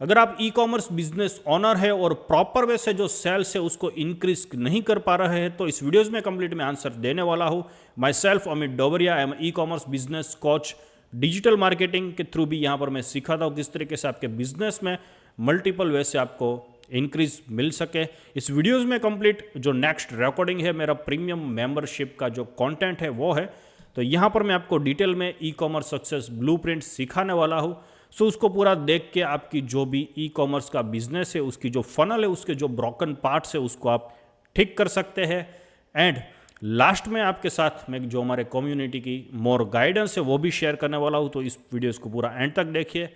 अगर आप ई commerce business honour है और प्रॉपर वे से जो सेल्स है उसको इंक्रीज नहीं कर पा रहे हैं तो इस वीडियोस में कंप्लीट में आंसर देने वाला हूँ। My self Amit Dobariya, I am e commerce business coach. Digital marketing के थ्रू भी यहाँ पर मैं सिखाता हूँ किस तरीके से आपके बिजनेस में मल्टीपल वे से आपको इंक्रीज मिल सके। इस वीडियोस में कंप्लीट जो नेक्स्ट रिकॉर्डिंग है मेरा प्रीमियम मेंबरशिप का जो कंटेंट है वो है, तो यहाँ पर मैं आपको डिटेल में ई कॉमर्स सक्सेस ब्लूप्रिंट सिखाने वाला हूँ। सो उसको पूरा देख के आपकी जो भी ई कॉमर्स का बिजनेस है, उसकी जो फनल है, उसके जो ब्रोकन पार्ट्स है उसको आप ठीक कर सकते हैं। एंड लास्ट में आपके साथ मैं जो हमारे कम्युनिटी की मोर गाइडेंस है वो भी शेयर करने वाला हूँ, तो इस वीडियोस को पूरा एंड तक देखिए।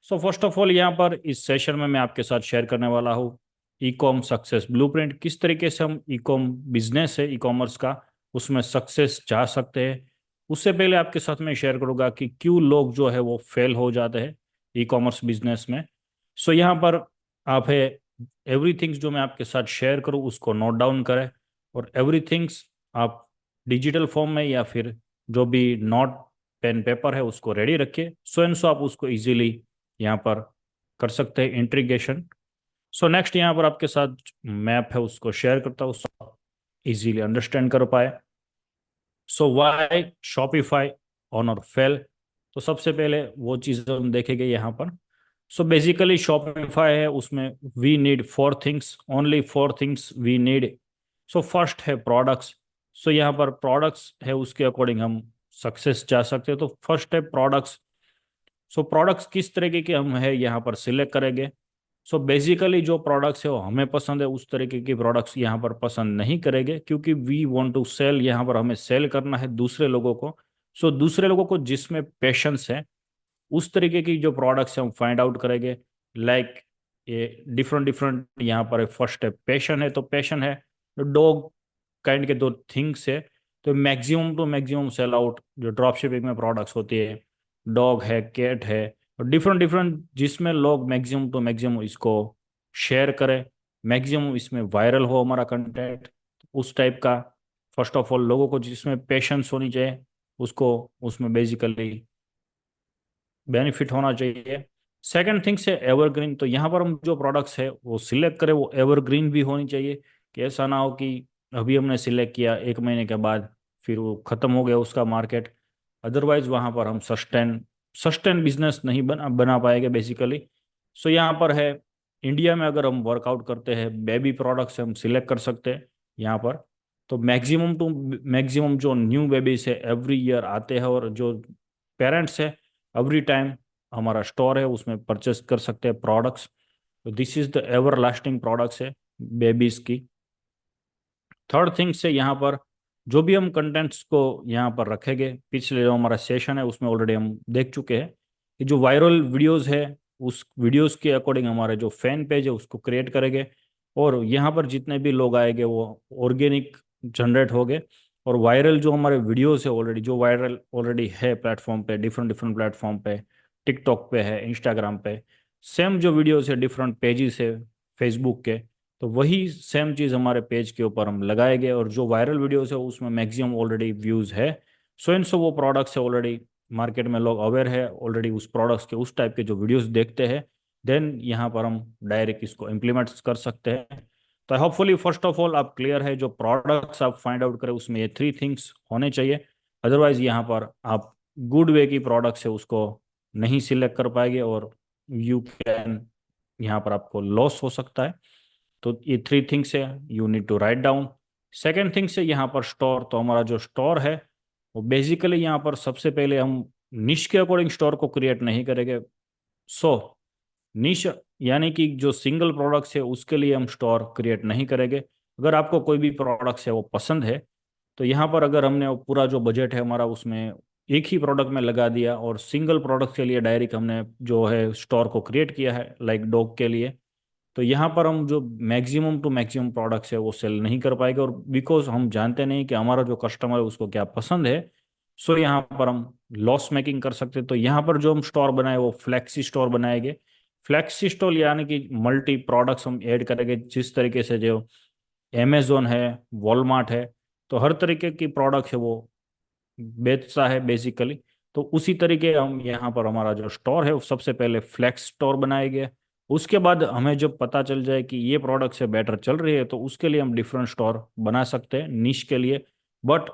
सो फर्स्ट ऑफ ऑल यहाँ पर इस सेशन में मैं आपके साथ शेयर करने वाला हूँ ई कॉम सक्सेस ब्लूप्रिंट, किस तरीके से हम ई कॉम बिजनेस है ई कॉमर्स का उसमें सक्सेस चाह सकते हैं। उससे पहले आपके साथ मैं शेयर करूंगा कि क्यों लोग जो है वो फेल हो जाते हैं ई कॉमर्स बिजनेस में। सो यहाँ पर आप है एवरीथिंग्स जो मैं आपके साथ शेयर करूँ उसको नोट डाउन करें, और एवरीथिंग्स आप डिजिटल फॉर्म में या फिर जो भी नोट पेन पेपर है उसको रेडी रखिए। सो एंड सो आप उसको इजीली यहाँ पर कर सकते हैं इंट्रीगेशन। सो नेक्स्ट यहाँ पर आपके साथ मैप है उसको शेयर करता हूँ, सो इजीली अंडरस्टैंड कर पाए। सो वाई शॉपिफाई ऑन और फेल, तो सबसे पहले वो चीज़ हम देखेंगे यहाँ पर। सो बेसिकली शॉपिफाई है, उसमें we need four things, only four things we need. So first है प्रोडक्ट्स। सो यहाँ पर प्रोडक्ट्स है उसके अकॉर्डिंग हम सक्सेस जा सकते हैं। तो फर्स्ट है प्रोडक्ट्स। सो प्रोडक्ट्स किस तरीके के हम है यहाँ पर सिलेक्ट करेंगे। सो बेसिकली जो प्रोडक्ट्स है वो हमें पसंद है उस तरीके के प्रोडक्ट्स यहाँ पर पसंद नहीं करेंगे, क्योंकि वी वांट टू सेल, यहाँ पर हमें सेल करना है दूसरे लोगों को। सो दूसरे लोगों को जिसमें पेशेंस है उस तरीके की जो प्रोडक्ट्स हम फाइंड आउट करेंगे। लाइक ये डिफरेंट डिफरेंट यहाँ पर फर्स्ट है पैशन है, तो पैशन है डॉग काइंड के दो थिंग्स है। तो maximum to maximum sell out जो ड्रॉप शिपिंग में प्रोडक्ट्स होती है, डॉग है, कैट है, और डिफरेंट डिफरेंट जिसमें लोग मैक्सिमम टू मैक्सिमम इसको शेयर करें, मैक्सिमम इसमें वायरल हो हमारा कंटेंट, उस टाइप का। फर्स्ट ऑफ ऑल लोगों को जिसमें पेशेंस होनी चाहिए उसको उसमें बेसिकली बेनिफिट होना चाहिए। सेकंड थिंग्स है एवरग्रीन। तो यहाँ पर हम जो प्रोडक्ट्स है वो सिलेक्ट करें वो एवरग्रीन भी होनी चाहिए, कि ऐसा ना हो कि अभी हमने सिलेक्ट किया एक महीने के बाद फिर वो खत्म हो गया उसका मार्केट। अदरवाइज वहाँ पर हम सस्टेन सस्टेन बिजनेस नहीं बना पाएंगे बेसिकली। सो यहाँ पर है इंडिया में अगर हम वर्कआउट करते हैं बेबी प्रोडक्ट्स हम सिलेक्ट कर सकते हैं यहाँ पर। तो मैक्सिमम टू मैक्सिमम जो न्यू बेबीज है एवरी ईयर आते हैं, और जो पेरेंट्स है एवरी टाइम हमारा स्टोर है उसमें परचेस कर सकते हैं प्रोडक्ट्स। तो this is the ever lasting products है बेबीज की। थर्ड थिंग से यहाँ पर जो भी हम कंटेंट्स को यहाँ पर रखेंगे, पिछले जो हमारा सेशन है उसमें ऑलरेडी हम देख चुके हैं कि जो वायरल वीडियोस है उस वीडियोस के अकॉर्डिंग हमारे जो फैन पेज है उसको क्रिएट करेंगे, और यहाँ पर जितने भी लोग आएंगे वो ऑर्गेनिक जनरेट हो गए। और वायरल जो हमारे वीडियोस है ऑलरेडी जो वायरल ऑलरेडी है प्लेटफॉर्म पे, डिफरेंट डिफरेंट प्लेटफॉर्म पे, टिकटॉक पे है, इंस्टाग्राम पे, सेम जो वीडियोस है डिफरेंट पेजेस है फेसबुक के, तो वही सेम चीज़ हमारे पेज के ऊपर हम लगाएंगे। और जो वायरल वीडियोस है उसमें मैक्सिमम ऑलरेडी व्यूज़ है। सो इन सो वो प्रोडक्ट्स है ऑलरेडी मार्केट में लोग अवेयर है ऑलरेडी उस प्रोडक्ट्स के, उस टाइप के जो वीडियोस देखते हैं, देन यहाँ पर हम डायरेक्ट इसको इम्प्लीमेंट कर सकते हैं। तो होपफुली फर्स्ट ऑफ ऑल आप क्लियर है, जो प्रोडक्ट्स आप फाइंड आउट करें उसमें ये थ्री थिंग्स होने चाहिए। अदरवाइज यहाँ पर आप गुड वे की प्रोडक्ट्स है उसको नहीं सिलेक्ट कर पाएंगे, और यू कैन यहाँ पर आपको लॉस हो सकता है। तो ये थ्री थिंग्स है, you need to write down. Second things है यहाँ पर स्टोर। तो हमारा जो स्टोर है वो बेसिकली यहाँ पर सबसे पहले हम निश के अकॉर्डिंग स्टोर को क्रिएट नहीं करेंगे। सो निश यानी कि जो सिंगल प्रोडक्ट्स है उसके लिए हम स्टोर क्रिएट नहीं करेंगे। अगर आपको कोई भी प्रोडक्ट्स है वो पसंद है तो यहाँ पर अगर हमने वो पूरा जो बजट है हमारा उसमें एक ही प्रोडक्ट में लगा दिया, और सिंगल प्रोडक्ट के लिए डायरेक्ट हमने जो है स्टोर को क्रिएट किया है लाइक डॉग के लिए, तो यहाँ पर हम जो मैक्सिमम टू मैक्सिमम प्रोडक्ट्स है वो सेल नहीं कर पाएंगे। और बिकॉज हम जानते नहीं कि हमारा जो कस्टमर है उसको क्या पसंद है, सो यहाँ पर हम लॉस मेकिंग कर सकते हैं। तो यहाँ पर जो हम स्टोर बनाए वो फ्लैक्सी स्टोर बनाएंगे। फ्लैक्सी स्टोर यानी कि मल्टी प्रोडक्ट्स हम ऐड करेंगे, जिस तरीके से जो अमेजोन है, वॉलमार्ट है, तो हर तरीके की प्रोडक्ट है वो बेचता है बेसिकली। तो उसी तरीके हम यहाँ पर हमारा जो स्टोर है वो सबसे पहले फ्लैक्स स्टोर बनाएंगे, उसके बाद हमें जब पता चल जाए कि ये प्रोडक्ट से बेटर चल रही है तो उसके लिए हम डिफरेंट स्टोर बना सकते हैं निश के लिए। बट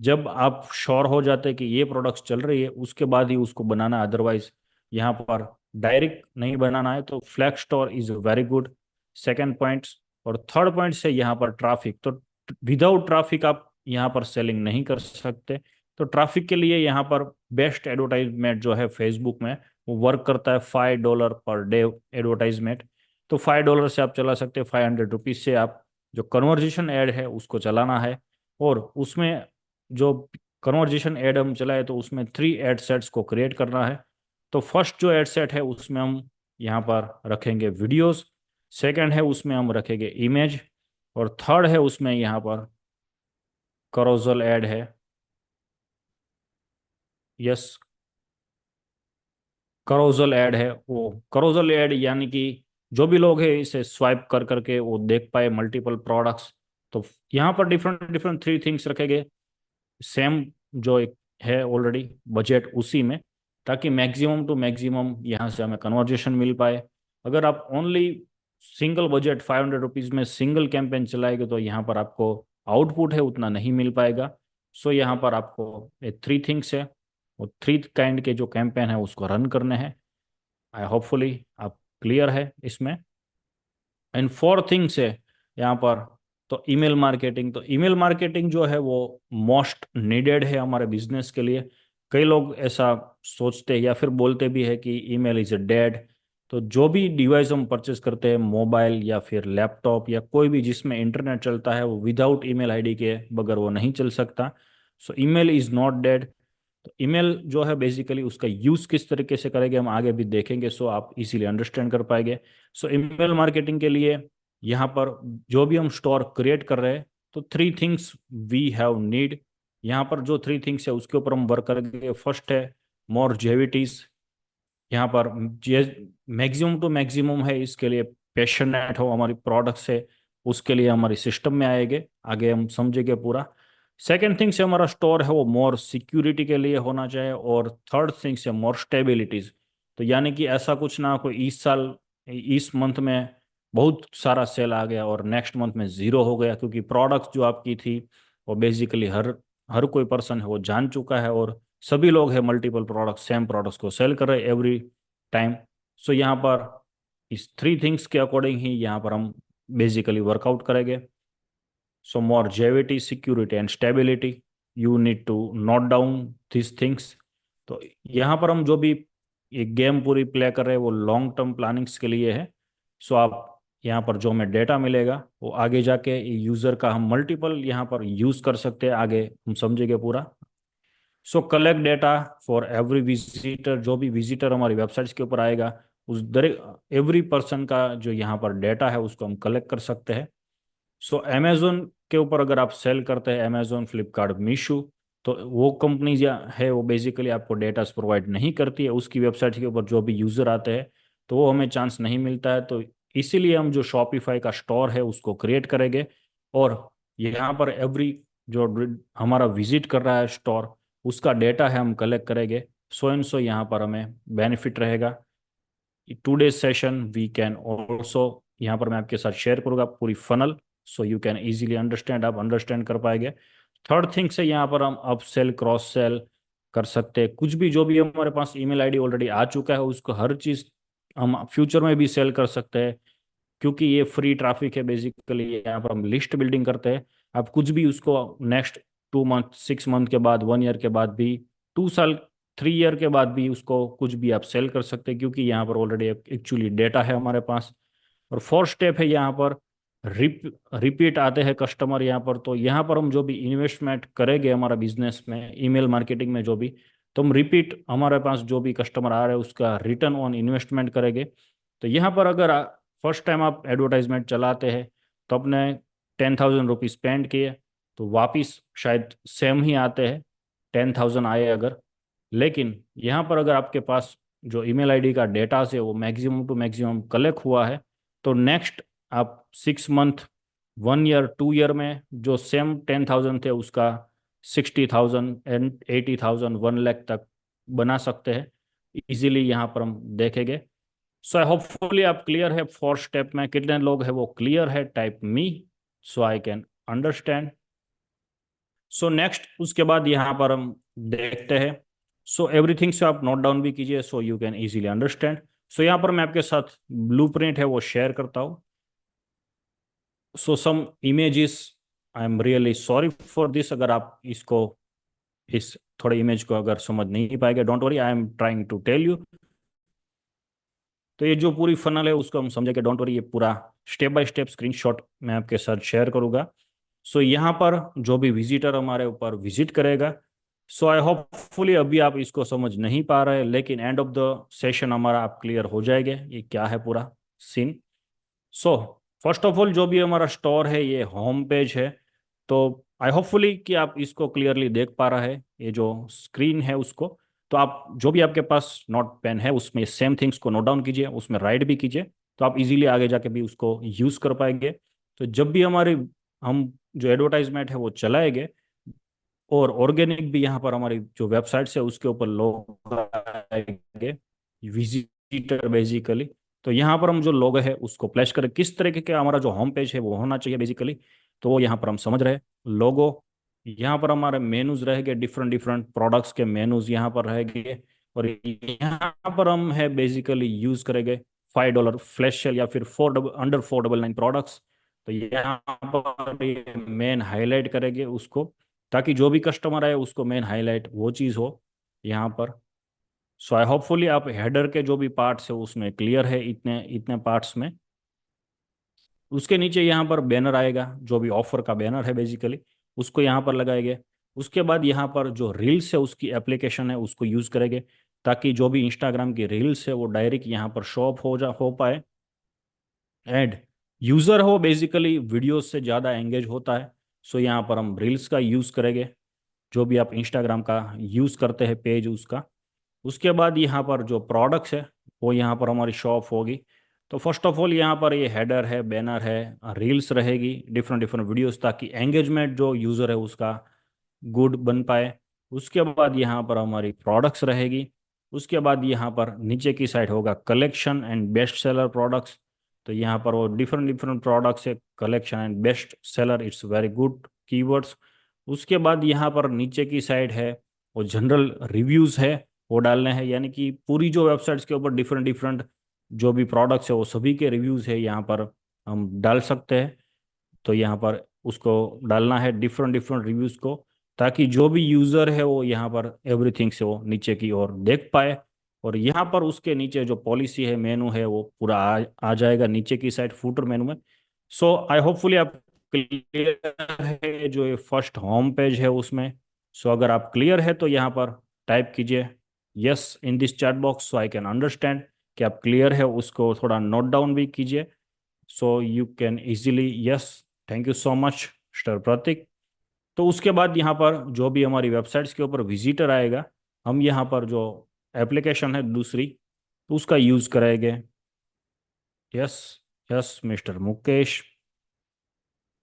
जब आप श्योर हो जाते हैं कि ये प्रोडक्ट्स चल रही है उसके बाद ही उसको बनाना, अदरवाइज यहाँ पर डायरेक्ट नहीं बनाना है। तो flag store is very good second point. और थर्ड पॉइंट से यहाँ पर ट्रैफिक, तो विदाउट ट्रैफिक आप यहाँ पर सेलिंग नहीं कर सकते। तो ट्रैफिक के लिए यहाँ पर बेस्ट एडवर्टाइजमेंट जो है फेसबुक में, वो वर्क करता है $5 पर डे एडवर्टाइजमेंट। तो $5 से आप चला सकते हैं, ₹500 से आप जो कन्वर्जेशन ऐड है उसको चलाना है। और उसमें जो कन्वर्जेशन ऐड हम चलाए तो उसमें 3 एड सेट्स को क्रिएट करना है। तो फर्स्ट जो एड सेट है उसमें हम यहाँ पर रखेंगे वीडियोस, सेकंड है उसमें हम रखेंगे इमेज, और थर्ड है उसमें यहाँ पर करोजल ऐड है। यस, करोजल ऐड है। वो करोजल ऐड यानी कि जो भी लोग हैं इसे स्वाइप कर करके वो देख पाए मल्टीपल प्रोडक्ट्स। तो यहाँ पर डिफरेंट डिफरेंट 3 थिंग्स रखेंगे, सेम जो एक है ऑलरेडी बजट उसी में, ताकि मैक्सिमम टू मैक्सिमम यहाँ से हमें कन्वर्जेशन मिल पाए। अगर आप ओनली सिंगल बजट ₹500 में सिंगल कैंपेन चलाएंगे तो यहाँ पर आपको आउटपुट है उतना नहीं मिल पाएगा। सो यहाँ पर आपको ये 3 थिंग्स है, और 3 काइंड के जो कैंपेन है उसको रन करने हैं। आई होपफुली आप क्लियर है इसमें। एंड 4 थिंग्स है यहाँ पर। तो ईमेल मार्केटिंग, तो ईमेल मार्केटिंग जो है वो मोस्ट नीडेड है हमारे बिजनेस के लिए। कई लोग ऐसा सोचते हैं या फिर बोलते भी है कि ईमेल इज डेड। तो जो भी डिवाइस हम परचेस करते हैं, मोबाइल या फिर लैपटॉप या कोई भी जिसमें इंटरनेट चलता है, वो विदाउट ईमेल आईडी के बगैर वो नहीं चल सकता। सो ईमेल इज नॉट डेड। तो ईमेल जो है बेसिकली उसका यूज किस तरीके से करेंगे हम आगे भी देखेंगे, सो आप इजीली अंडरस्टैंड कर पाएंगे। सो ईमेल मार्केटिंग के लिए यहाँ पर जो भी हम स्टोर क्रिएट कर रहे हैं, तो 3 थिंग्स वी हैव नीड। यहाँ पर जो 3 थिंग्स है उसके ऊपर हम वर्क करेंगे। फर्स्ट है मोर जेविटीज। यहाँ पर मैक्सिमम टू मैक्सिमम है, इसके लिए पैशनेट हो हमारी प्रोडक्ट से, उसके लिए हमारी सिस्टम में आएंगे, आगे हम समझेंगे पूरा। सेकेंड थिंग से हमारा स्टोर है वो मोर सिक्योरिटी के लिए होना चाहिए। और थर्ड थिंग से मोर स्टेबिलिटीज। तो यानी कि ऐसा कुछ ना कोई इस साल इस मंथ में बहुत सारा सेल आ गया और नेक्स्ट मंथ में ज़ीरो हो गया, क्योंकि प्रोडक्ट जो आपकी थी वो बेसिकली हर हर कोई पर्सन है वो जान चुका है, और सभी लोग हैं मल्टीपल प्रोडक्ट सेम प्रोडक्ट्स को सेल कर रहे हैं एवरी टाइम। सो यहाँ पर इस 3 थिंग्स के अकॉर्डिंग ही यहाँ पर हम बेसिकली वर्कआउट करेंगे। So more longevity, security and stability. You need to note down these things. तो यहाँ पर हम जो भी एक गेम पूरी प्ले कर रहे हैं वो लॉन्ग टर्म प्लानिंग्स के लिए है। सो आप यहाँ पर जो हमें डेटा मिलेगा वो आगे जाके यूज़र का हम मल्टीपल यहाँ पर यूज़ कर सकते हैं, आगे हम समझेंगे पूरा। So collect data for every visitor. जो भी विजिटर हमारी वेबसाइट्स के ऊपर आएगा उस दर एवरी पर्सन का जो यहाँ पर डेटा है उसको हम कलेक्ट कर सकते हैं। सो अमेजोन के ऊपर अगर आप सेल करते हैं, अमेजोन, फ्लिपकार्ट, मीशो, तो वो कंपनी है वो बेसिकली आपको डेटा प्रोवाइड नहीं करती है। उसकी वेबसाइट के ऊपर जो भी यूज़र आते हैं तो वो हमें चांस नहीं मिलता है। तो इसीलिए हम जो शॉपिफाई का स्टोर है उसको क्रिएट करेंगे, और यहाँ पर एवरी जो हमारा विजिट कर रहा है स्टोर उसका डेटा है हम कलेक्ट करेंगे। सो एंड सो यहाँ पर हमें बेनिफिट रहेगा। Today session we can also, यहाँ पर मैं आपके साथ शेयर करूँगा पूरी funnel, so you can easily understand, आप अंडरस्टैंड कर पाएंगे। थर्ड थिंग से यहाँ पर हम अप सेल क्रॉस सेल कर सकते हैं। कुछ भी जो भी हमारे पास ईमेल आईडी ऑलरेडी आ चुका है उसको हर चीज़ हम फ्यूचर में भी सेल कर सकते हैं, क्योंकि ये फ्री ट्रैफिक है। बेसिकली यहाँ पर हम लिस्ट बिल्डिंग करते हैं। आप कुछ भी उसको नेक्स्ट 2 मंथ, 6 मंथ के बाद, 1 ईयर के बाद भी, 2 साल, 3 ईयर के बाद भी उसको कुछ भी आप सेल कर सकते हैं, क्योंकि यहाँ पर ऑलरेडी एक्चुअली डेटा है हमारे पास। और फोर्थ स्टेप है यहाँ पर रिपीट आते हैं कस्टमर यहाँ पर। तो यहाँ पर हम जो भी इन्वेस्टमेंट करेंगे हमारा बिजनेस में ईमेल मार्केटिंग में जो भी, तो हम रिपीट हमारे पास जो भी कस्टमर आ रहे हैं उसका रिटर्न ऑन इन्वेस्टमेंट करेंगे। तो यहाँ पर अगर फर्स्ट टाइम आप एडवर्टाइजमेंट चलाते हैं तो अपने ₹10,000 स्पेंड किए तो वापिस शायद सेम ही आते हैं, 10,000 आए अगर। लेकिन यहाँ पर अगर आपके पास जो ईमेल आईडी का डेटा से वो मैक्सिमम टू मैक्सिमम कलेक्ट हुआ है, तो नेक्स्ट आप 6 मंथ, 1 ईयर, 2 ईयर में जो सेम 10,000 थे उसका 60,000 एंड 80,000, 1 लाख तक बना सकते हैं इजीली। यहाँ पर हम देखेंगे। सो आई होपफुली आप क्लियर है। फोर्थ स्टेप में कितने लोग हैं वो क्लियर है, type me, so I can understand. So next उसके बाद यहाँ पर हम देखते हैं। सो एवरीथिंग से आप नोट डाउन भी कीजिए so you can easily understand. So यहाँ पर मैं आपके साथ ब्लूप्रिंट है वो शेयर करता हूँ। So some images, I am really sorry for this, अगर आप इसको इस थोड़े इमेज को अगर समझ नहीं पाएंगे, don't worry, I am trying to tell you. तो ये जो पूरी फनल है उसको हम समझेंगे, डोंट वरी, ये पूरा स्टेप बाय स्टेप स्क्रीनशॉट मैं आपके साथ शेयर करूंगा। सो यहाँ पर जो भी विजिटर हमारे ऊपर विजिट करेगा, सो आई होपफुली अभी आप इसको समझ नहीं पा रहे, लेकिन एंड ऑफ द सेशन हमारा आप क्लियर हो जाएंगे ये क्या है पूरा scene. So first of all जो भी हमारा स्टोर है ये होम पेज है। तो आई होपफुली कि आप इसको क्लियरली देख पा रहा है, ये जो स्क्रीन है उसको। तो आप जो भी आपके पास नोट पेन है उसमें सेम थिंग्स को नोट डाउन कीजिए, उसमें राइट भी कीजिए, तो आप इजीली आगे जाके भी उसको यूज़ कर पाएंगे। तो जब भी हमारी हम जो एडवर्टाइजमेंट है वो चलाएंगे, और ऑर्गेनिक भी यहाँ पर हमारी जो वेबसाइट्स है उसके ऊपर लोग आएंगे, विजिटर बेसिकली। तो यहाँ पर हम जो लोगो है उसको प्लेस करें, किस तरीके का हमारा जो होम पेज है वो होना चाहिए बेसिकली, तो वो यहाँ पर हम समझ रहे हैं। लोगो, यहाँ पर हमारे मेनूज रहेंगे, डिफरेंट डिफरेंट प्रोडक्ट्स के मेनूज यहाँ पर रहेंगे। और यहाँ पर हम है बेसिकली यूज करेंगे $5 फ्लैश सेल या फिर अंडर 499 प्रोडक्ट्स। तो यहाँ पर मेन हाईलाइट करेंगे उसको, ताकि जो भी कस्टमर आए उसको मेन हाईलाइट वो चीज़ हो यहाँ पर। सो आई होपफुली आप हेडर के जो भी पार्ट्स है उसमें क्लियर है, इतने इतने पार्ट्स में। उसके नीचे यहाँ पर बैनर आएगा, जो भी ऑफर का बैनर है बेसिकली उसको यहाँ पर लगाएंगे। उसके बाद यहाँ पर जो रील्स है उसकी एप्लीकेशन है उसको यूज़ करेंगे, ताकि जो भी इंस्टाग्राम की रील्स है वो डायरेक्ट यहाँ पर शो अप हो पाए। एंड यूज़र हो बेसिकली वीडियोस से ज़्यादा एंगेज होता है, सो यहाँ पर हम रील्स का यूज़ करेंगे, जो भी आप इंस्टाग्राम का यूज़ करते हैं पेज उसका। उसके बाद यहाँ पर जो प्रोडक्ट्स है वो यहाँ पर हमारी शॉप होगी। तो फर्स्ट ऑफ ऑल यहाँ पर ये हेडर है, बैनर है, रील्स रहेगी, डिफरेंट डिफरेंट वीडियोस, ताकि एंगेजमेंट जो यूज़र है उसका गुड बन पाए। उसके बाद यहाँ पर हमारी प्रोडक्ट्स रहेगी। उसके बाद यहाँ पर नीचे की साइड होगा collection and best seller products. तो यहाँ पर वो डिफरेंट डिफरेंट प्रोडक्ट्स है, collection and best seller, it's very good keywords. उसके बाद यहाँ पर नीचे की साइड है वो जनरल रिव्यूज़ है वो डालने हैं, यानी कि पूरी जो वेबसाइट्स के ऊपर डिफरेंट डिफरेंट जो भी प्रोडक्ट्स है वो सभी के रिव्यूज़ है यहाँ पर हम डाल सकते हैं। तो यहाँ पर उसको डालना है डिफरेंट डिफरेंट रिव्यूज़ को, ताकि जो भी यूज़र है वो यहाँ पर एवरीथिंग से वो नीचे की ओर देख पाए। और यहाँ पर उसके नीचे जो पॉलिसी है, मेनू है, वो पूरा आ जाएगा नीचे की साइड फुटर मेनू में। सो आई होपफुली आप क्लियर है जो ये फर्स्ट होम पेज है उसमें। सो अगर आप क्लियर है तो यहाँ पर टाइप कीजिए yes in this chat box, so I can understand कि आप क्लियर है, उसको थोड़ा नोट डाउन भी कीजिए so you can easily yes. Thank you so much mister Prateek. तो उसके बाद यहाँ पर जो भी हमारी वेबसाइट्स के ऊपर विजिटर आएगा, हम यहाँ पर जो एप्लीकेशन है दूसरी तो उसका यूज़ करेंगे। Yes, yes mister Mukesh.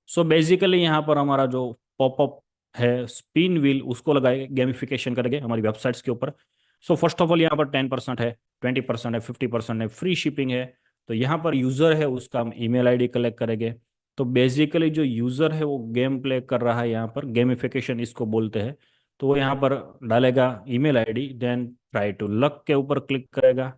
So basically यहाँ पर हमारा जो पॉपअप है स्पिन व्हील उसको लगाए गेमिफिकेशन करेंगे हमारी वेबसाइट्स के ऊपर। सो फर्स्ट ऑफ ऑल यहाँ पर 10% है, 20% है, 50% है, फ्री शिपिंग है। तो यहाँ पर यूज़र है उसका हम ईमेल आईडी कलेक्ट करेंगे। तो बेसिकली जो यूज़र है वो गेम प्ले कर रहा है, यहाँ पर गेमिफिकेशन इसको बोलते हैं। तो वो यहाँ पर डालेगा email ID, then try to luck के ऊपर क्लिक करेगा।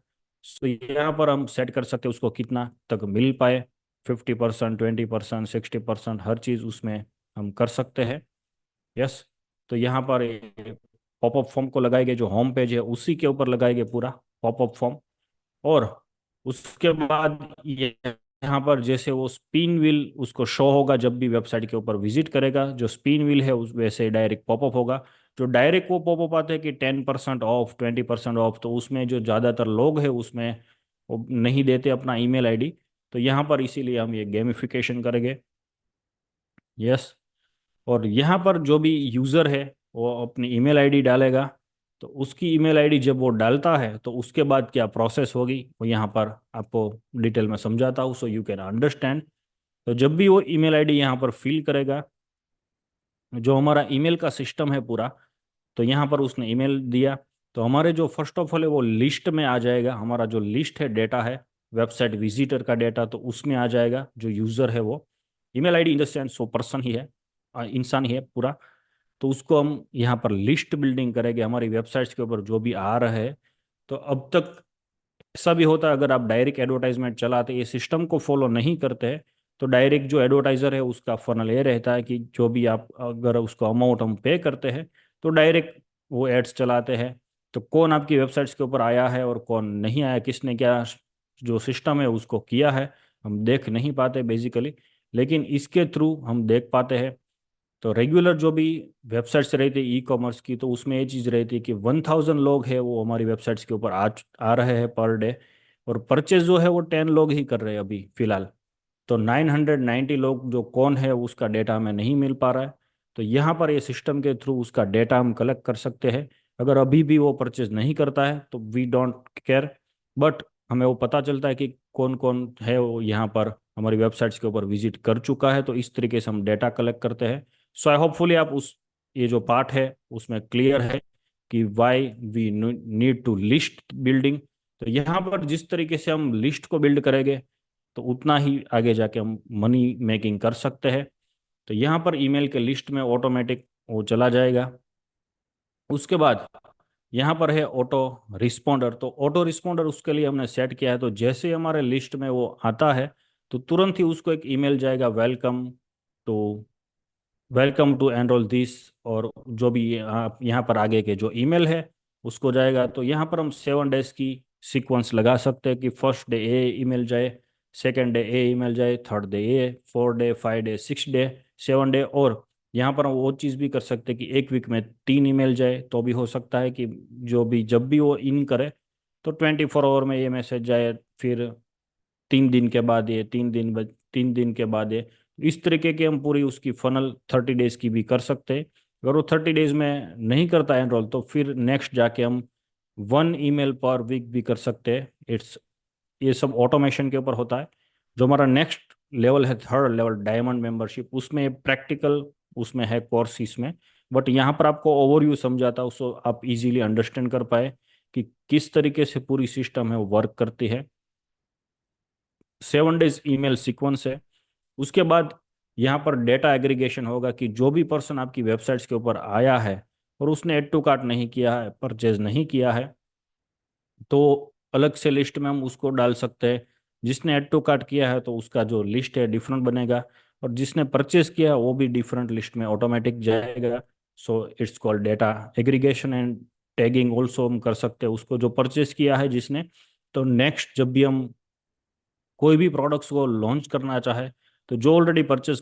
सो यहाँ पर हम सेट कर सकते हैं उसको कितना तक मिल पाए, 50%, 20%, 60%, हर चीज़ उसमें हम कर सकते हैं। यस। तो यहाँ पर पॉपअप फॉर्म को लगाएंगे, जो होम पेज है उसी के ऊपर लगाएंगे पूरा पॉपअप फॉर्म। और उसके बाद ये यहाँ पर जैसे वो स्पिन व्हील उसको शो होगा जब भी वेबसाइट के ऊपर विजिट करेगा, जो स्पिन व्हील है उस वैसे डायरेक्ट पॉपअप होगा। जो डायरेक्ट वो पॉपअप आते हैं कि 10% ऑफ, 20% ऑफ, तो उसमें जो ज़्यादातर लोग हैं उसमें वो नहीं देते अपना ईमेल आईडी। तो यहाँ पर इसीलिए हम ये गेमिफिकेशन करेंगे। यस। और यहाँ पर जो भी यूज़र है वो अपनी ईमेल आईडी डालेगा। तो उसकी ईमेल आईडी जब वो डालता है तो उसके बाद क्या प्रोसेस होगी वो यहाँ पर आपको डिटेल में समझाता हूँ सो यू कैन अंडरस्टैंड। तो जब भी वो ईमेल आईडी यहाँ पर फिल करेगा, जो हमारा ईमेल का सिस्टम है पूरा, तो यहाँ पर उसने ईमेल दिया तो हमारे जो फर्स्ट ऑफ ऑल है वो लिस्ट में आ जाएगा, हमारा जो लिस्ट है डेटा है वेबसाइट विजिटर का डेटा, तो उसमें आ जाएगा जो यूज़र है वो email ID in the sense वो पर्सन ही है, इंसान ही है पूरा। तो उसको हम यहाँ पर लिस्ट बिल्डिंग करेंगे हमारी वेबसाइट्स के ऊपर जो भी आ रहा है। तो अब तक ऐसा भी होता है अगर आप डायरेक्ट एडवर्टाइजमेंट चलाते ये सिस्टम को फॉलो नहीं करते हैं, तो डायरेक्ट जो एडवर्टाइजर है उसका फनल ये रहता है कि जो भी आप अगर उसको अमाउंट हम पे करते हैं तो डायरेक्ट वो एड्स चलाते हैं। तो कौन आपकी वेबसाइट्स के ऊपर आया है और कौन नहीं आया, किसने क्या जो सिस्टम है उसको किया है, हम देख नहीं पाते बेसिकली। लेकिन इसके थ्रू हम देख पाते हैं। तो रेगुलर जो भी वेबसाइट्स रहती है ई कॉमर्स की, तो उसमें ये चीज़ रहती है कि 1000 लोग हैं वो हमारी वेबसाइट्स के ऊपर आ रहे हैं पर डे, और परचेज जो है वो 10 लोग ही कर रहे हैं अभी फिलहाल। तो 990 लोग जो कौन है उसका डेटा हमें नहीं मिल पा रहा है। तो यहाँ पर ये सिस्टम के थ्रू उसका डेटा हम कलेक्ट कर सकते हैं। अगर अभी भी वो परचेज नहीं करता है तो वी डोंट केयर, बट हमें वो पता चलता है कि कौन कौन है वो यहाँ पर हमारी वेबसाइट्स के ऊपर विजिट कर चुका है। तो इस तरीके से हम डेटा कलेक्ट करते हैं। सो आई होपफुली आप उस ये जो पार्ट है उसमें क्लियर है कि why we need to list building. तो यहाँ पर जिस तरीके से हम लिस्ट को बिल्ड करेंगे तो उतना ही आगे जाके हम मनी मेकिंग कर सकते हैं। तो यहाँ पर ईमेल के लिस्ट में ऑटोमेटिक वो चला जाएगा। उसके बाद यहाँ पर है ऑटो रिस्पॉन्डर। तो ऑटो रिस्पॉन्डर उसके लिए हमने सेट किया है, तो जैसे ही हमारे लिस्ट में वो आता है तो तुरंत ही उसको एक ईमेल जाएगा, to welcome to enroll this, और जो भी आप यहाँ पर आगे के जो ईमेल है उसको जाएगा। तो यहाँ पर हम 7 डेज की सीक्वेंस लगा सकते हैं कि फर्स्ट डे ए ईमेल जाए, सेकंड डे ए ईमेल जाए, थर्ड डे ए, 4 डे, 5 डे, 6 डे, 7 डे। और यहाँ पर हम वो चीज़ भी कर सकते हैं कि एक वीक में 3 ईमेल जाए तो भी हो सकता है कि जो भी जब भी वो इन करे तो 24 आवर में ये मैसेज जाए, फिर 3 दिन के बाद ये, 3 दिन के बाद ये। इस तरीके की हम पूरी उसकी फनल 30 डेज की भी कर सकते हैं। अगर वो 30 डेज में नहीं करता एनरोल तो फिर नेक्स्ट जाके हम 1 ईमेल पर वीक भी कर सकते हैं। इट्स ये सब ऑटोमेशन के ऊपर होता है। जो हमारा नेक्स्ट लेवल है, थर्ड लेवल डायमंड मेंबरशिप, उसमें प्रैक्टिकल उसमें है कोर्स इसमें। बट यहाँ पर आपको ओवरव्यू समझाता हूँ सो आप इजीली अंडरस्टैंड कर पाए कि किस तरीके से पूरी सिस्टम है वो वर्क करती है। 7 डेज ईमेल सीक्वेंस है। उसके बाद यहाँ पर डेटा एग्रीगेशन होगा कि जो भी पर्सन आपकी वेबसाइट्स के ऊपर आया है और उसने एड टू कार्ट नहीं किया है, परचेज नहीं किया है, तो अलग से लिस्ट में हम उसको डाल सकते हैं। जिसने एड टू कार्ट किया है तो उसका जो लिस्ट है डिफरेंट बनेगा, और जिसने परचेज किया है वो भी डिफरेंट लिस्ट में ऑटोमेटिक जाएगा। So it's called data aggregation and tagging also हम कर सकते हैं उसको जो परचेज किया है जिसने। तो नेक्स्ट जब भी हम कोई भी प्रोडक्ट्स को लॉन्च करना चाहे तो जो ऑलरेडी परचेज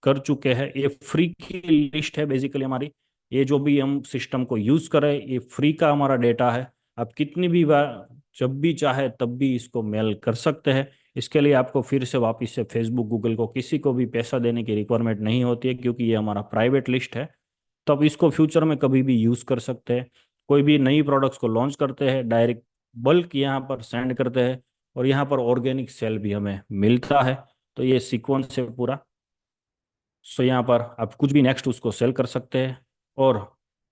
कर चुके हैं, ये फ्री की लिस्ट है बेसिकली हमारी। ये जो भी हम सिस्टम को यूज करें ये फ्री का हमारा डेटा है। आप कितनी भी बार जब भी चाहे तब भी इसको मेल कर सकते हैं। इसके लिए आपको फिर से वापस से फेसबुक गूगल को किसी को भी पैसा देने की रिक्वायरमेंट नहीं होती है, क्योंकि ये हमारा प्राइवेट लिस्ट है। तो आप इसको फ्यूचर में कभी भी यूज कर सकते हैं। कोई भी नई प्रोडक्ट्स को लॉन्च करते हैं डायरेक्ट बल्क यहाँ पर सेंड करते हैं, और यहाँ पर ऑर्गेनिक सेल भी हमें मिलता है। तो ये सीक्वेंस है पूरा। सो यहाँ पर आप कुछ भी नेक्स्ट उसको सेल कर सकते हैं। और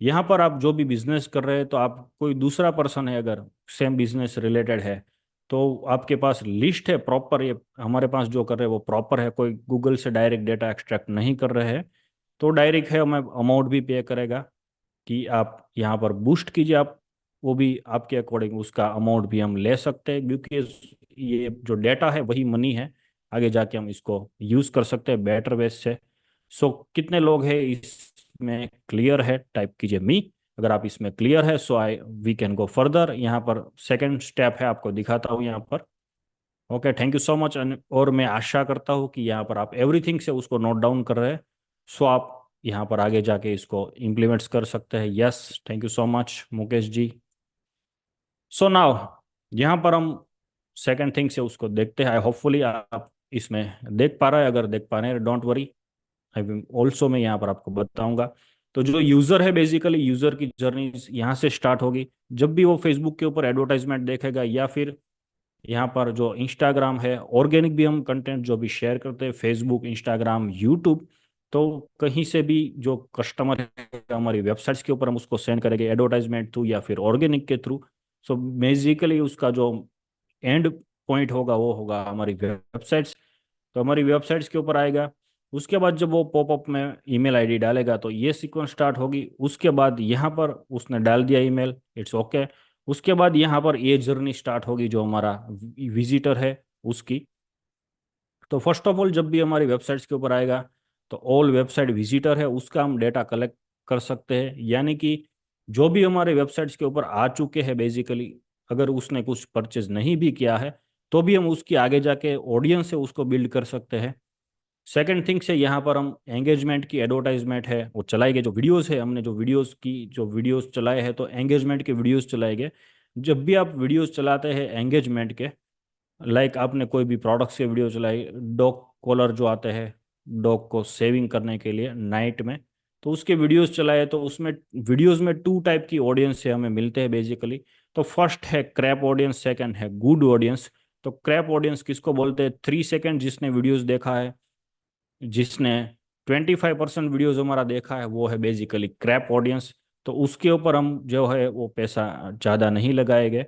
यहाँ पर आप जो भी बिजनेस कर रहे हैं तो आप कोई दूसरा पर्सन है अगर सेम बिजनेस रिलेटेड है तो आपके पास लिस्ट है प्रॉपर, ये हमारे पास जो कर रहे हैं वो प्रॉपर है, कोई गूगल से डायरेक्ट डेटा एक्सट्रैक्ट नहीं कर रहे हैं, तो डायरेक्ट है हमें अमाउंट भी पे करेगा कि आप यहाँ पर बूस्ट कीजिए। आप वो भी आपके अकॉर्डिंग उसका अमाउंट भी हम ले सकते हैं, क्योंकि ये जो डेटा है वही मनी है। आगे जाके हम इसको यूज कर सकते हैं बेटर वे से। सो कितने लोग हैं इसमें क्लियर है, टाइप कीजिए मी। अगर आप इसमें क्लियर है सो आई वी कैन गो फर्दर। यहाँ पर सेकंड स्टेप है, आपको दिखाता हूँ यहाँ पर। Okay, thank you so much. और मैं आशा करता हूँ कि यहाँ पर आप एवरीथिंग से उसको नोट डाउन कर रहे हैं। सो आप यहाँ पर आगे जाके इसको इम्प्लीमेंट्स कर सकते हैं। Yes, thank you so much Mukesh ji. So now यहाँ पर हम सेकंड थिंग से उसको देखते हैं। होपफुली आप इसमें देख पा रहे हैं, अगर देख पा रहे हैं don't worry, I will also मैं यहाँ पर आपको बताऊंगा। तो जो यूजर है बेसिकली यूजर की जर्नी यहाँ से स्टार्ट होगी। जब भी वो फेसबुक के ऊपर एडवर्टाइजमेंट देखेगा या फिर यहाँ पर जो इंस्टाग्राम है, ऑर्गेनिक भी हम कंटेंट जो भी शेयर करते हैं फेसबुक, इंस्टाग्राम, यूट्यूब, तो कहीं से भी जो कस्टमर है हमारी वेबसाइट्स के ऊपर हम उसको सेंड करेंगे एडवर्टाइजमेंट थ्रू या फिर ऑर्गेनिक के थ्रू। सो बेसिकली उसका जो एंड पॉइंट होगा वो होगा हमारी वेबसाइट्स। तो हमारी वेबसाइट्स के ऊपर आएगा। उसके बाद जब वो पॉपअप में ईमेल आईडी डालेगा तो ये सीक्वेंस स्टार्ट होगी। उसके बाद यहाँ पर उसने डाल दिया ईमेल, इट्स ओके। उसके बाद यहाँ पर ये जर्नी स्टार्ट होगी जो हमारा विजिटर है उसकी। तो फर्स्ट ऑफ ऑल जब भी हमारी वेबसाइट्स के ऊपर आएगा तो ऑल वेबसाइट विजिटर है उसका हम डेटा कलेक्ट कर सकते हैं। यानी कि जो भी हमारे वेबसाइट्स के ऊपर आ चुके हैं बेसिकली, अगर उसने कुछ परचेज नहीं भी किया है तो भी हम उसकी आगे जाके ऑडियंस है उसको बिल्ड कर सकते हैं। सेकंड थिंग से यहाँ पर हम एंगेजमेंट की एडवर्टाइजमेंट है वो चलाएंगे। जो वीडियोस है हमने जो वीडियोस चलाए हैं तो एंगेजमेंट के वीडियोस चलाएंगे। जब भी आप वीडियोस चलाते हैं एंगेजमेंट के, लाइक आपने कोई भी प्रोडक्ट्स के वीडियो चलाई, डॉग कॉलर जो आते हैं डॉग को सेविंग करने के लिए नाइट में, तो उसके वीडियोस चलाए तो उसमें वीडियोस में टू टाइप की ऑडियंस से हमें मिलते हैं बेसिकली। तो फर्स्ट है क्रैप ऑडियंस, सेकंड है गुड ऑडियंस। तो क्रैप ऑडियंस किसको बोलते हैं? 3 सेकंड जिसने वीडियोस देखा है, जिसने 25% वीडियोस हमारा देखा है, वो है बेसिकली क्रैप ऑडियंस। तो उसके ऊपर हम जो है वो पैसा ज़्यादा नहीं लगाएंगे।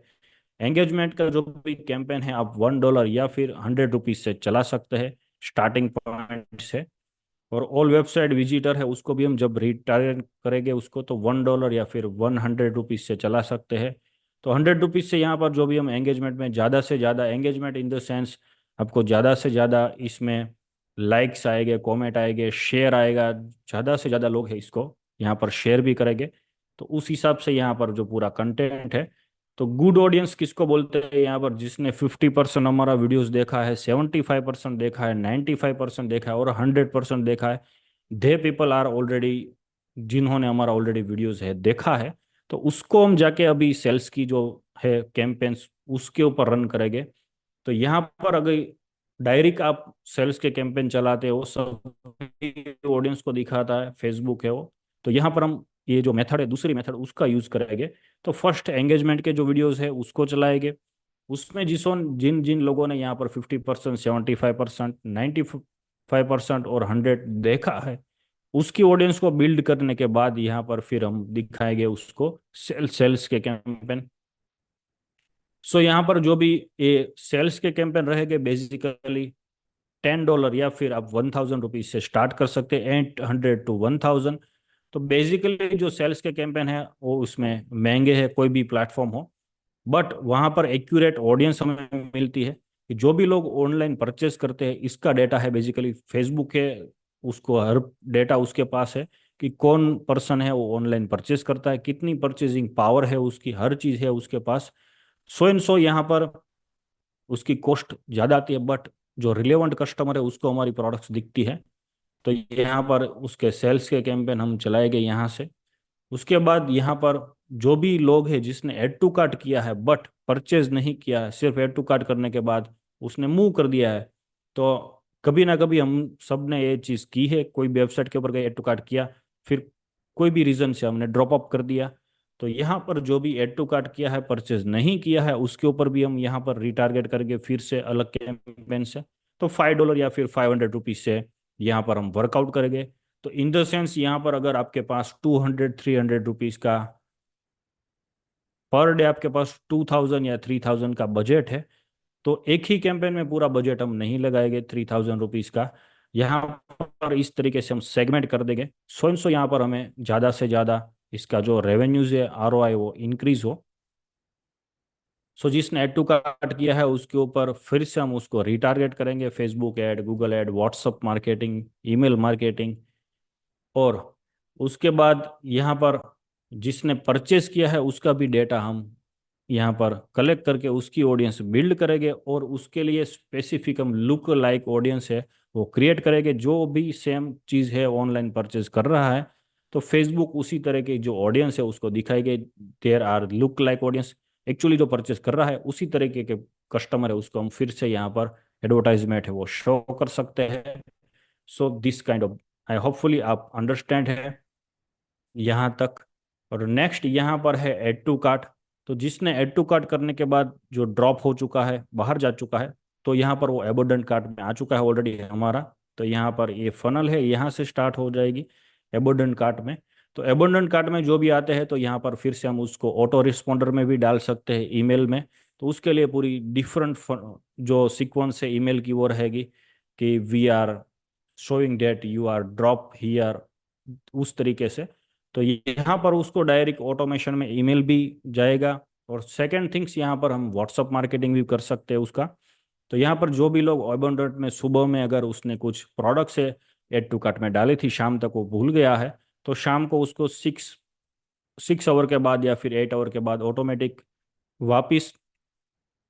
एंगेजमेंट का जो भी कैंपेन है आप $1 या फिर ₹100 से चला सकते हैं स्टार्टिंग पॉइंट से। और ऑल वेबसाइट विजिटर है उसको भी हम जब रिटारगेट करेंगे उसको तो $1 या फिर ₹100 से चला सकते हैं। तो ₹100 से यहाँ पर जो भी हम एंगेजमेंट में ज़्यादा से ज़्यादा एंगेजमेंट इन द सेंस आपको ज़्यादा से ज़्यादा इसमें लाइक्स आएंगे, कमेंट आएंगे, शेयर आएगा, ज़्यादा से ज़्यादा लोग हैं इसको यहाँ पर शेयर भी करेंगे। तो उस हिसाब से यहाँ पर जो पूरा कंटेंट है। तो गुड ऑडियंस किसको बोलते हैं यहाँ पर? जिसने 50% हमारा वीडियोस देखा है, 75% देखा है, 95% देखा है और 100% देखा है, दे पीपल आर ऑलरेडी, जिन्होंने हमारा ऑलरेडी वीडियोस है देखा है। तो उसको हम जाके अभी सेल्स की जो है कैंपेन्स उसके ऊपर रन करेंगे। तो यहाँ पर अगर डायरेक्ट आप सेल्स के कैंपेन चलाते हो सब ऑडियंस को दिखाता है, फेसबुक है वो, तो यहाँ पर हम ये जो मेथड है दूसरी मेथड उसका यूज करेंगे। तो फर्स्ट एंगेजमेंट के जो वीडियोस है उसको चलाएंगे। उसमें जिन जिन लोगों ने यहाँ पर 50%, 75%, 95% और 100 देखा है, उसकी ऑडियंस को बिल्ड करने के बाद यहाँ पर फिर हम दिखाएंगे उसको सेल्स के कैंपेन। सो यहाँ पर जो भी ये सेल्स के कैंपेन रहेंगे बेसिकली $10 या फिर आप ₹1,000 से स्टार्ट कर सकते हैं, 800 to 1,000। तो बेसिकली जो सेल्स के कैंपेन है वो उसमें महंगे है कोई भी प्लेटफॉर्म हो, बट वहाँ पर एक्यूरेट ऑडियंस हमें मिलती है कि जो भी लोग ऑनलाइन परचेस करते हैं इसका डेटा है बेसिकली फेसबुक है, उसको हर डेटा उसके पास है कि कौन पर्सन है वो ऑनलाइन परचेस करता है, कितनी परचेजिंग पावर है उसकी, हर चीज़ है उसके पास। सो एंड सो यहाँ पर उसकी कॉस्ट ज़्यादा आती है, बट जो रिलेवेंट कस्टमर है उसको हमारी प्रोडक्ट्स दिखती है। तो यहाँ पर उसके सेल्स के कैंपेन हम चलाएंगे यहाँ से। उसके बाद यहाँ पर जो भी लोग हैं जिसने ऐड टू कार्ट किया है बट परचेज नहीं किया है, सिर्फ ऐड टू कार्ट करने के बाद उसने मूव कर दिया है, तो कभी ना कभी हम सब ने ये चीज़ की है, कोई भी वेबसाइट के ऊपर गए ऐड टू कार्ट किया, फिर कोई भी रीज़न से हमने ड्रॉप अप कर दिया। तो यहाँ पर जो भी ऐड टू कार्ट किया है परचेज नहीं किया है उसके ऊपर भी हम यहाँ पर रिटारगेट करके फिर से अलग कैंपेन से तो $5 या फिर ₹500 से यहाँ पर हम वर्कआउट करेंगे। तो इन द सेंस यहाँ पर अगर आपके पास 200-300 रुपीज का पर डे, आपके पास 2,000 या 3,000 का बजट है, तो एक ही कैंपेन में पूरा बजट हम नहीं लगाएंगे 3,000 रुपीज का। यहाँ पर इस तरीके से हम सेगमेंट कर देंगे सो सो यहाँ पर हमें ज़्यादा से ज़्यादा इसका जो रेवेन्यूज है ROI वो इंक्रीज हो। सो जिसने ऐड टू कार्ट किया है उसके ऊपर फिर से हम उसको रिटारगेट करेंगे, Facebook ad, Google ad, WhatsApp marketing, email marketing. और उसके बाद यहाँ पर जिसने परचेस किया है उसका भी डेटा हम यहाँ पर कलेक्ट करके उसकी ऑडियंस बिल्ड करेंगे और उसके लिए स्पेसिफिक हम लुक लाइक ऑडियंस है वो क्रिएट करेंगे। जो भी सेम चीज़ है ऑनलाइन परचेज कर रहा है तो फेसबुक उसी तरह की जो ऑडियंस है उसको दिखाएंगे, there are look like audience, actually जो परचेज कर रहा है उसी तरीके के कस्टमर है उसको हम फिर से यहाँ पर एडवर्टाइजमेंट है वो शो कर सकते हैं। So this kind of, I hopefully आप अंडरस्टैंड है यहाँ तक। और नेक्स्ट यहाँ पर है ऐड टू कार्ट। तो जिसने ऐड टू कार्ट करने के बाद जो ड्रॉप हो चुका है, बाहर जा चुका है, तो यहाँ पर वो एबोडेंट कार्ट में आ चुका है ऑलरेडी हमारा। तो यहाँ पर ये फनल है, यहाँ से स्टार्ट हो जाएगी एबोडेंट कार्ट में। तो एबोडेंट कार्ट में जो भी आते हैं तो यहाँ पर फिर से हम उसको ऑटो रिस्पॉन्डर में भी डाल सकते हैं, ईमेल में। तो उसके लिए पूरी डिफरेंट जो सीक्वेंस है ईमेल की वो रहेगी कि we are showing that you are drop here, उस तरीके से। तो यहाँ पर उसको डायरेक्ट ऑटोमेशन में ईमेल भी जाएगा। और सेकंड थिंग्स, यहाँ पर हम व्हाट्सअप मार्केटिंग भी कर सकते हैं उसका। तो यहाँ पर जो भी लोग अबंडंट में सुबह में अगर उसने कुछ प्रोडक्ट्स है एड टू कार्ट में डाली थी, शाम तक वो भूल गया है, तो शाम को उसको 6 आवर के बाद या फिर 8 आवर के बाद ऑटोमेटिक वापिस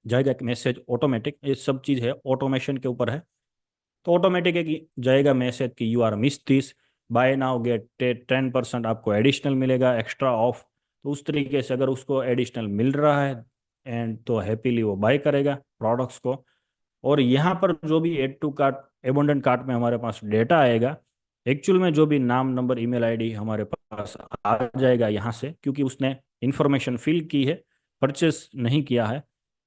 जाएगा एक मैसेज। ऑटोमेटिक ये सब चीज़ है, ऑटोमेशन के ऊपर है। तो ऑटोमेटिक एक जाएगा मैसेज कि you are miss this, buy now get 10% आपको एडिशनल मिलेगा, एक्स्ट्रा ऑफ। तो उस तरीके से अगर उसको एडिशनल मिल रहा है एंड तो हैप्पीली वो बाय करेगा प्रोडक्ट्स को। और यहाँ पर जो भी add to cart abandoned cart में हमारे पास डेटा आएगा, एक्चुअल में जो भी नाम नंबर ईमेल आईडी हमारे पास आ जाएगा यहाँ से, क्योंकि उसने इंफॉर्मेशन फिल की है, परचेस नहीं किया है।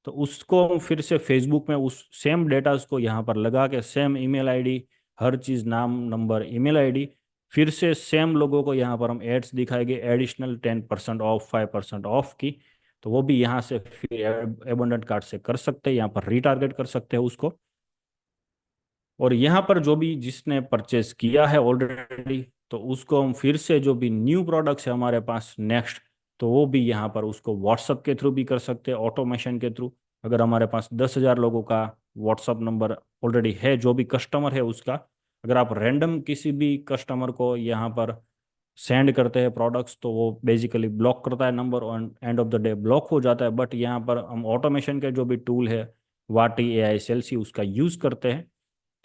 तो उसको हम फिर से फेसबुक में उस सेम डेटा को यहाँ पर लगा के सेम ईमेल आईडी, हर चीज़ नाम नंबर ईमेल आईडी, फिर से सेम लोगों को यहाँ पर हम एड्स दिखाएंगे, एडिशनल 10% ऑफ, 5% ऑफ की। तो वो भी यहाँ से फिर एबंडेंट कार्ड से कर सकते हैं, यहाँ पर रीटारगेट कर सकते हैं उसको। और यहाँ पर जो भी जिसने परचेज किया है ऑलरेडी, तो उसको हम फिर से जो भी न्यू प्रोडक्ट्स है हमारे पास नेक्स्ट, तो वो भी यहाँ पर उसको व्हाट्सअप के थ्रू भी कर सकते हैं, ऑटोमेशन के थ्रू। अगर हमारे पास 10,000 लोगों का व्हाट्सअप नंबर ऑलरेडी है, जो भी कस्टमर है उसका, अगर आप रैंडम किसी भी कस्टमर को यहाँ पर सेंड करते हैं प्रोडक्ट्स, तो वो बेसिकली ब्लॉक करता है नंबर और end of the day block हो जाता है। बट यहाँ पर हम ऑटोमेशन के जो भी टूल है, वाटी AI सेल्सी, उसका यूज़ करते हैं।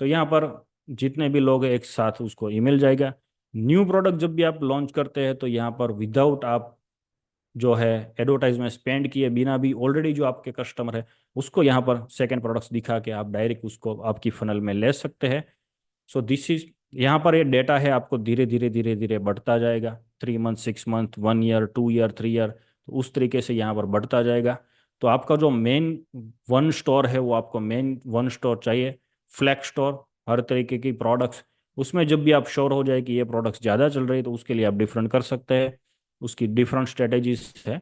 तो यहाँ पर जितने भी लोग हैं एक साथ उसको ईमेल जाएगा। न्यू प्रोडक्ट जब भी आप लॉन्च करते हैं, तो यहाँ पर विदाउट आप जो है एडवर्टाइजमेंट स्पेंड किए बिना भी ऑलरेडी जो आपके कस्टमर है उसको यहाँ पर सेकंड प्रोडक्ट्स दिखा के आप डायरेक्ट उसको आपकी फनल में ले सकते हैं। सो दिस इज, यहाँ पर ये डेटा है, आपको धीरे धीरे धीरे धीरे बढ़ता जाएगा, 3 month, 6 month, 1 year, 2 year, 3 year, तो उस तरीके से यहाँ पर बढ़ता जाएगा। तो आपका जो मेन वन स्टोर है, वो आपको मेन वन स्टोर चाहिए, फ्लैक्स स्टोर, हर तरीके की प्रोडक्ट्स। उसमें जब भी आप श्योर हो जाए कि ये प्रोडक्ट्स ज़्यादा चल रही है, तो उसके लिए आप डिफरेंट कर सकते हैं, उसकी डिफरेंट स्ट्रेटेजीज है।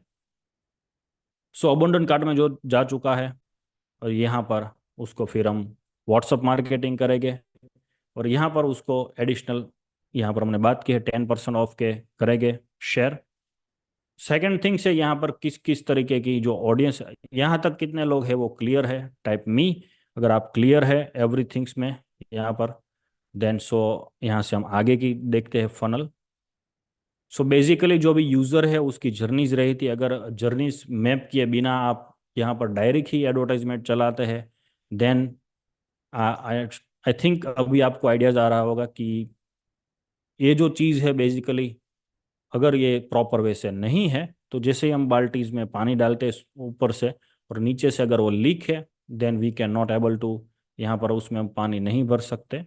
सो अबंडन कार्ट में जो जा चुका है, और यहाँ पर उसको फिर हम व्हाट्सअप मार्केटिंग करेंगे, और यहाँ पर उसको एडिशनल, यहाँ पर हमने बात की है 10% ऑफ के करेंगे शेयर। सेकंड थिंग से यहाँ पर किस किस तरीके की जो ऑडियंस, यहाँ तक कितने लोग हैं वो क्लियर है, टाइप मी। अगर आप क्लियर है एवरीथिंग्स में यहाँ पर, देन सो यहाँ से हम आगे की देखते हैं फनल। सो बेसिकली जो भी यूज़र है उसकी जर्नीज रही थी, अगर जर्नीज मैप किए बिना आप यहाँ पर डायरेक्ट ही एडवर्टाइजमेंट चलाते हैं, देन आई आई थिंक अभी आपको आइडियाज आ रहा होगा कि ये जो चीज़ है बेसिकली, अगर ये प्रॉपर वे से नहीं है, तो जैसे ही हम बाल्टीज में पानी डालते हैं ऊपर से और नीचे से अगर वो लीक है, then we can not able to यहाँ पर उसमें हम पानी नहीं भर सकते।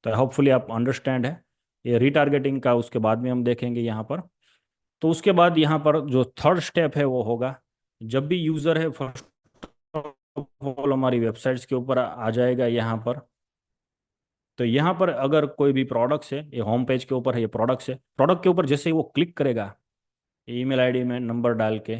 तो होपफुली आप अंडरस्टैंड है। ये रीटारगेटिंग का उसके बाद में हम देखेंगे यहाँ पर। तो उसके बाद यहाँ पर जो थर्ड स्टेप है वो होगा, जब भी यूज़र है फर्स्ट ऑफ ऑल हमारी वेबसाइट्स के ऊपर आ जाएगा यहाँ पर। तो यहाँ पर अगर कोई भी प्रोडक्ट्स है, ये होम पेज के ऊपर है, ये प्रोडक्ट्स है, प्रोडक्ट के ऊपर जैसे ही वो क्लिक करेगा ईमेल आईडी में नंबर डाल के,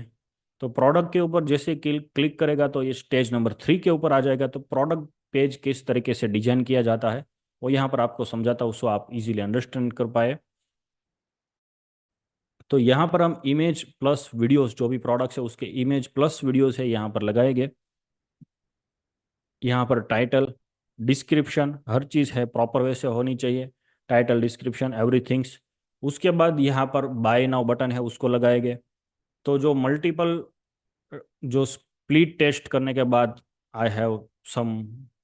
तो प्रोडक्ट के ऊपर जैसे क्लिक क्लिक करेगा तो ये स्टेज नंबर 3 के ऊपर आ जाएगा। तो प्रोडक्ट पेज किस तरीके से डिजाइन किया जाता है वो यहाँ पर आपको समझाता हूँ, उसको आप इजीली अंडरस्टैंड कर पाए। तो यहाँ पर हम इमेज प्लस वीडियोस, जो भी प्रोडक्ट्स है उसके इमेज प्लस वीडियोस है यहाँ पर लगाएंगे। यहाँ पर टाइटल, डिस्क्रिप्शन, हर चीज़ है प्रॉपर वे से होनी चाहिए, टाइटल, डिस्क्रिप्शन, एवरीथिंग्स। उसके बाद यहाँ पर बाय नाउ बटन है उसको लगाएंगे। तो जो मल्टीपल, जो स्प्लिट टेस्ट करने के बाद आई हैव सम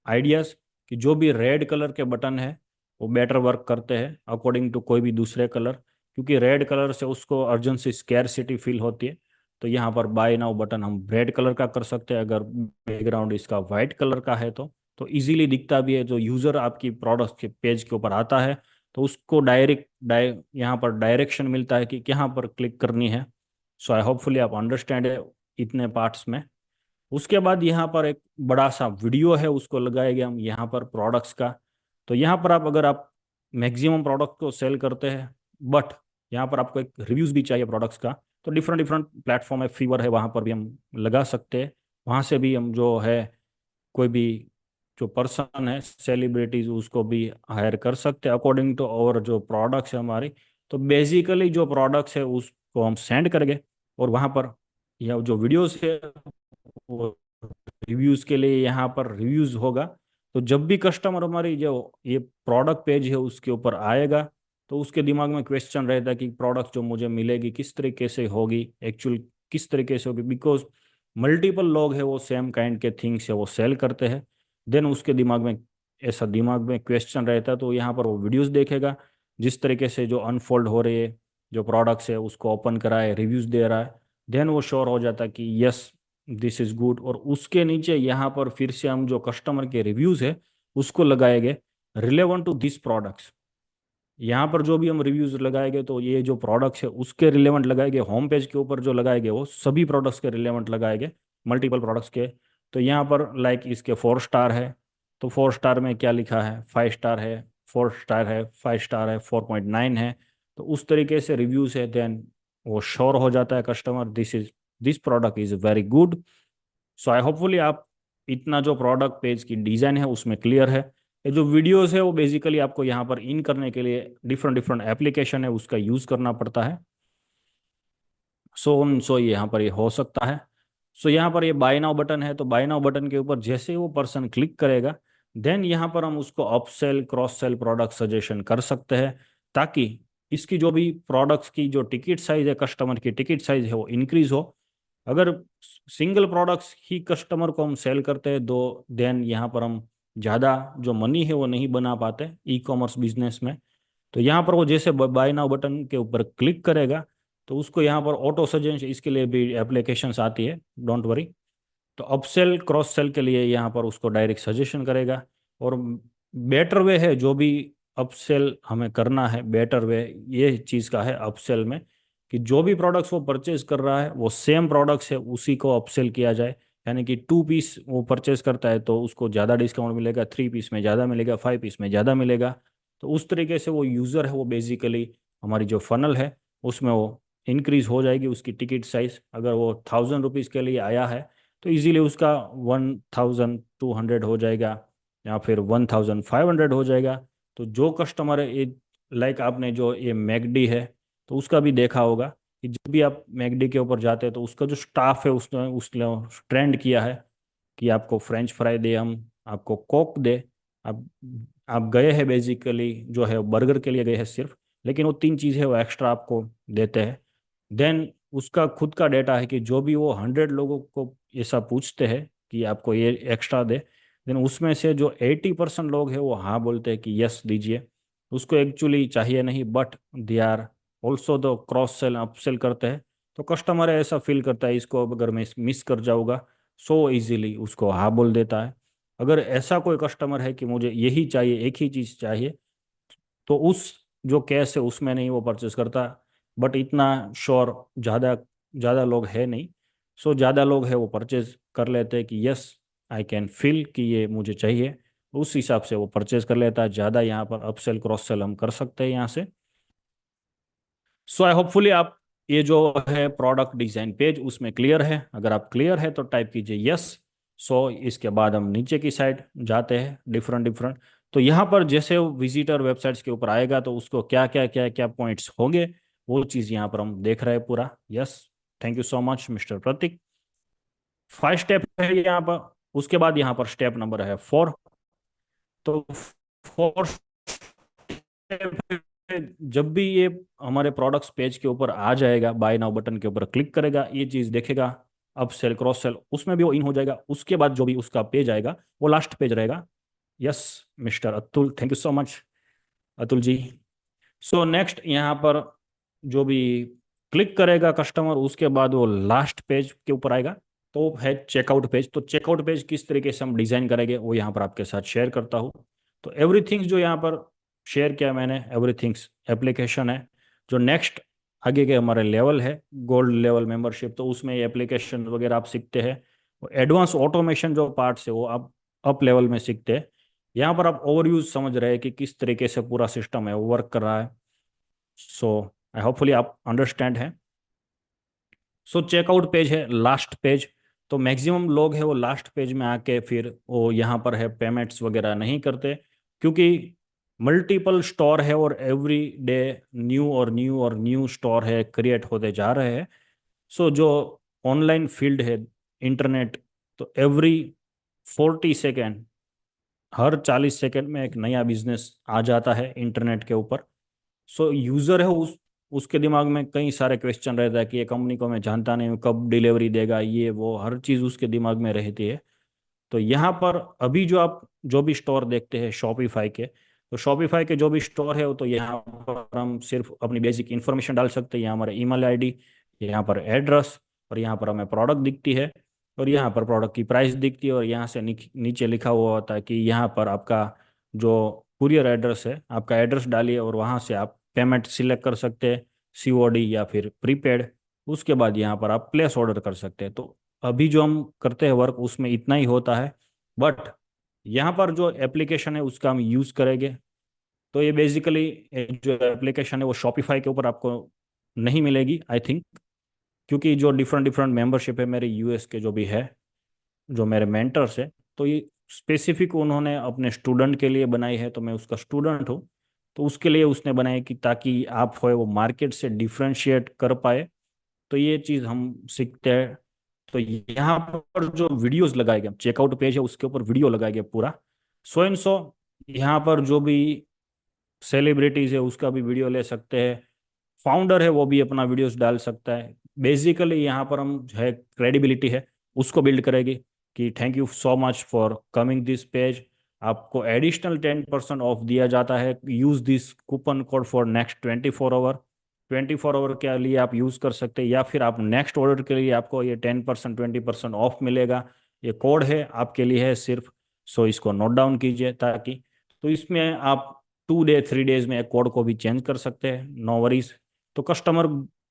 आइडियाज कि जो भी रेड कलर के बटन है वो बेटर वर्क करते हैं अकॉर्डिंग टू कोई भी दूसरे कलर, क्योंकि रेड कलर से उसको अर्जेंसी, स्कैरसिटी फील होती है। तो यहाँ पर बाय नाउ बटन हम रेड कलर का कर सकते हैं, अगर बैकग्राउंड इसका वाइट कलर का है तो इजीली दिखता भी है। जो यूज़र आपकी प्रोडक्ट के पेज के ऊपर आता है, तो उसको यहाँ पर डायरेक्शन मिलता है कि कहाँ पर क्लिक करनी है। सो आई होपफुली आप अंडरस्टैंड है इतने पार्ट्स में। उसके बाद यहाँ पर एक बड़ा सा वीडियो है उसको लगाएंगे हम यहाँ पर प्रोडक्ट्स का। तो यहाँ पर आप, अगर आप मैक्सिमम प्रोडक्ट को सेल करते हैं, बट यहाँ पर आपको एक रिव्यूज़ भी चाहिए प्रोडक्ट्स का, तो डिफरेंट डिफरेंट प्लेटफॉर्म है, फीवर है, वहाँ पर भी हम लगा सकते हैं। वहाँ से भी हम जो है कोई भी जो पर्सन है सेलिब्रिटीज उसको भी हायर कर सकते हैं अकॉर्डिंग टू और जो प्रोडक्ट्स है हमारी। तो बेसिकली जो प्रोडक्ट्स है उसको हम सेंड करेंगे और वहाँ पर या जो वीडियोस है वो रिव्यूज के लिए यहाँ पर रिव्यूज होगा। तो जब भी कस्टमर हमारी जो ये प्रोडक्ट पेज है उसके ऊपर आएगा तो उसके दिमाग में क्वेश्चन रहता है कि प्रोडक्ट जो मुझे मिलेगी किस तरीके से होगी, एक्चुअल किस तरीके से होगी, बिकॉज मल्टीपल लोग हैं वो सेम काइंड के थिंग्स है वो सेल करते हैं। देन उसके दिमाग में ऐसा दिमाग में क्वेश्चन रहता है तो यहाँ पर वो वीडियोस देखेगा जिस तरीके से जो अनफोल्ड हो रही है जो प्रोडक्ट्स है उसको ओपन करा है रिव्यूज दे रहा है। देन वो श्योर हो जाता है कि यस दिस इज गुड, और उसके नीचे यहाँ पर फिर से हम जो कस्टमर के रिव्यूज है उसको लगाएंगे रिलेवेंट टू दिस प्रोडक्ट्स। यहाँ पर जो भी हम रिव्यूज लगाएंगे तो ये जो प्रोडक्ट्स है उसके रिलेवेंट लगाएंगे, होम पेज के ऊपर जो लगाएंगे वो सभी प्रोडक्ट्स के रिलेवेंट लगाएंगे, मल्टीपल प्रोडक्ट्स के। तो यहाँ पर लाइक इसके 4 स्टार है तो 4 स्टार में क्या लिखा है, 5 स्टार है, 4 स्टार है, 5 स्टार है, 4.9 है। तो उस तरीके से रिव्यूज है, देन वो श्योर हो जाता है customer this product is very good. So I hopefully आप इतना जो प्रोडक्ट पेज की डिज़ाइन है उसमें क्लियर है। ये जो वीडियोस है वो बेसिकली आपको यहाँ पर इन करने के लिए डिफरेंट डिफरेंट एप्लीकेशन है उसका यूज़ करना पड़ता है। सो यहाँ पर ये हो सकता है। सो यहाँ पर ये बाय नाउ बटन है तो बाय नाउ बटन के ऊपर जैसे ही वो पर्सन क्लिक करेगा देन यहाँ पर हम उसको upsell cross sell product suggestion कर सकते हैं ताकि इसकी जो भी प्रोडक्ट्स की जो टिकट साइज है कस्टमर की टिकट साइज है वो इंक्रीज हो। अगर सिंगल प्रोडक्ट्स ही कस्टमर को हम सेल करते हैं दो देन यहाँ पर हम ज़्यादा जो मनी है वो नहीं बना पाते ई कॉमर्स बिजनेस में। तो यहाँ पर वो जैसे बाय नाउ बटन के ऊपर क्लिक करेगा तो उसको यहाँ पर ऑटो सजेशन इसके लिए भी एप्लीकेशंस आती है, डोंट वरी। तो अपसेल क्रॉस सेल के लिए यहाँ पर उसको डायरेक्ट सजेशन करेगा। और बेटर वे है जो भी अपसेल हमें करना है, बेटर वे ये चीज़ का है अपसेल में कि जो भी प्रोडक्ट्स वो परचेज कर रहा है वो सेम प्रोडक्ट्स है उसी को अपसेल किया जाए। यानी कि 2 पीस वो परचेज करता है तो उसको ज़्यादा डिस्काउंट मिलेगा, 3 पीस में ज़्यादा मिलेगा, 5 पीस में ज़्यादा मिलेगा। तो उस तरीके से वो यूज़र है वो बेसिकली हमारी जो फनल है उसमें वो इंक्रीज हो जाएगी उसकी टिकट साइज। अगर वो 1000 रुपीज़ के लिए आया है तो इजीली उसका 1200 हो जाएगा या फिर 1500 हो जाएगा। तो जो कस्टमर है ये लाइक आपने जो ये मैकडी है तो उसका भी देखा होगा कि जब भी आप मैकडी के ऊपर जाते हैं तो उसका जो स्टाफ है उसने ट्रेंड किया है कि आपको फ्रेंच फ्राई दे, हम आपको कोक दे। आप आप गए हैं बेसिकली जो है बर्गर के लिए गए हैं सिर्फ, लेकिन वो 3 चीज़ें वो एक्स्ट्रा आपको देते हैं। देन उसका खुद का डेटा है कि जो भी वो 100 लोगों को ऐसा पूछते हैं कि आपको ये एक्स्ट्रा दे, देन उसमें से जो 80% लोग हैं वो हाँ बोलते हैं कि यस दीजिए। उसको एक्चुअली चाहिए नहीं but they are also the cross sell upsell करते हैं। तो कस्टमर ऐसा फील करता है इसको अब अगर मैं मिस कर जाऊंगा सो इजीली उसको हाँ बोल देता है। अगर ऐसा कोई कस्टमर है कि मुझे यही चाहिए एक ही चीज़ चाहिए तो उस जो केस है उसमें नहीं वो परचेस करता। बट इतना श्योर ज़्यादा ज़्यादा लोग है नहीं। सो ज़्यादा लोग है वो परचेज कर लेते हैं कि यस आई कैन फील कि ये मुझे चाहिए, उस हिसाब से वो परचेज कर लेता है। ज़्यादा यहाँ पर अपसेल क्रॉस सेल हम कर सकते हैं यहाँ से। सो आई होपफुली आप ये जो है प्रोडक्ट डिजाइन पेज उसमें क्लियर है। अगर आप क्लियर है तो टाइप कीजिए यस। सो इसके बाद हम नीचे की साइड जाते हैं डिफरेंट डिफरेंट। तो यहाँ पर जैसे वो विजिटर वेबसाइट्स के ऊपर आएगा तो उसको क्या क्या क्या क्या पॉइंट्स होंगे वो चीज़ यहाँ पर हम देख रहे हैं पूरा। Yes, thank you so much mister Prateek. 5 step है यहाँ पर। उसके बाद यहाँ पर स्टेप नंबर है 4। तो 4 जब भी ये हमारे प्रोडक्ट्स पेज के ऊपर आ जाएगा बाय नाउ बटन के ऊपर क्लिक करेगा ये चीज देखेगा अब सेल क्रॉस सेल उसमें भी वो इन हो जाएगा। उसके बाद जो भी उसका पेज आएगा वो लास्ट पेज रहेगा। Yes mister Atul, thank you so much Atul ji. So next यहाँ पर जो भी क्लिक करेगा कस्टमर उसके बाद वो लास्ट पेज के ऊपर आएगा तो है चेकआउट पेज। तो चेकआउट पेज किस तरीके से हम डिजाइन करेंगे वो यहाँ पर आपके साथ शेयर करता हूँ। तो एवरीथिंग्स जो यहाँ पर शेयर किया मैंने एवरीथिंग्स एप्लीकेशन है। जो नेक्स्ट आगे के हमारे लेवल है गोल्ड लेवल मेंबरशिप तो उसमें एप्लीकेशन वगैरह आप सीखते हैं। एडवांस ऑटोमेशन जो पार्ट्स है वो आप अप लेवल में सीखते हैं। यहाँ पर आप ओवरव्यू समझ रहे हैं कि किस तरीके से पूरा सिस्टम है वो वर्क कर रहा है। सो आई होपफुली आप अंडरस्टैंड है। सो चेकआउट पेज है लास्ट पेज। तो मैक्सिमम लोग है वो लास्ट पेज में आके फिर वो यहाँ पर है पेमेंट्स वगैरह नहीं करते, क्योंकि मल्टीपल स्टोर है और एवरी डे न्यू और न्यू और न्यू स्टोर है क्रिएट होते जा रहे हैं। सो जो ऑनलाइन फील्ड है, इंटरनेट, तो एवरी 40 सेकेंड, हर 40 सेकेंड में एक नया बिजनेस आ जाता है इंटरनेट के ऊपर। सो यूजर है उसके दिमाग में कई सारे क्वेश्चन रहता है कि ये कंपनी को मैं जानता नहीं हूँ, कब डिलीवरी देगा, ये वो हर चीज़ उसके दिमाग में रहती है। तो यहाँ पर अभी जो आप जो भी स्टोर देखते हैं शॉपिफाई के, तो शॉपिफाई के जो भी स्टोर है वो तो यहाँ पर हम सिर्फ अपनी बेसिक इन्फॉर्मेशन डाल सकते हैं। यहाँ हमारा ईमेल आईडी, यहाँ पर एड्रेस, और यहाँ पर हमें प्रोडक्ट दिखती है, और यहाँ पर प्रोडक्ट की प्राइस दिखती है, और यहाँ से नीचे लिखा हुआ होता है कि यहाँ पर आपका जो कुरियर एड्रेस है, आपका एड्रेस डालिए और वहाँ से आप पेमेंट सिलेक्ट कर सकते हैं, सीओडी या फिर प्रीपेड। उसके बाद यहाँ पर आप प्लेस ऑर्डर कर सकते हैं। तो अभी जो हम करते हैं वर्क उसमें इतना ही होता है। बट यहाँ पर जो एप्लीकेशन है उसका हम यूज़ करेंगे, तो ये बेसिकली जो एप्लीकेशन है वो शॉपिफाई के ऊपर आपको नहीं मिलेगी आई थिंक, क्योंकि जो डिफरेंट डिफरेंट मेंबरशिप है मेरे यूएस के जो भी है, जो मेरे मेंटर्स है, तो ये स्पेसिफिक उन्होंने अपने स्टूडेंट के लिए बनाई है, तो मैं उसका स्टूडेंट हूँ। तो उसके लिए उसने बनाई कि ताकि आप हो वो मार्केट से डिफ्रेंशिएट कर पाए। तो ये चीज़ हम सीखते हैं। तो यहाँ पर जो वीडियोस लगाए गए, चेकआउट पेज है उसके ऊपर वीडियो लगाया गया पूरा, 100 यहाँ पर जो भी सेलिब्रिटीज है उसका भी वीडियो ले सकते हैं, फाउंडर है वो भी अपना वीडियोस डाल सकता है। बेसिकली यहाँ पर हम जो है क्रेडिबिलिटी है उसको बिल्ड करेगी कि thank you so much for coming this page, आपको एडिशनल 10% ऑफ दिया जाता है, use this coupon code for next 24 hour. 24 hour के लिए आप यूज कर सकते हैं, या फिर आप नेक्स्ट ऑर्डर के लिए आपको ये 10% 20% ऑफ मिलेगा। ये कोड है आपके लिए है सिर्फ। सो इसको नोट डाउन कीजिए ताकि, तो इसमें आप 2 डे 3 डेज में एक कोड को भी चेंज कर सकते हैं, नो वरीज। तो कस्टमर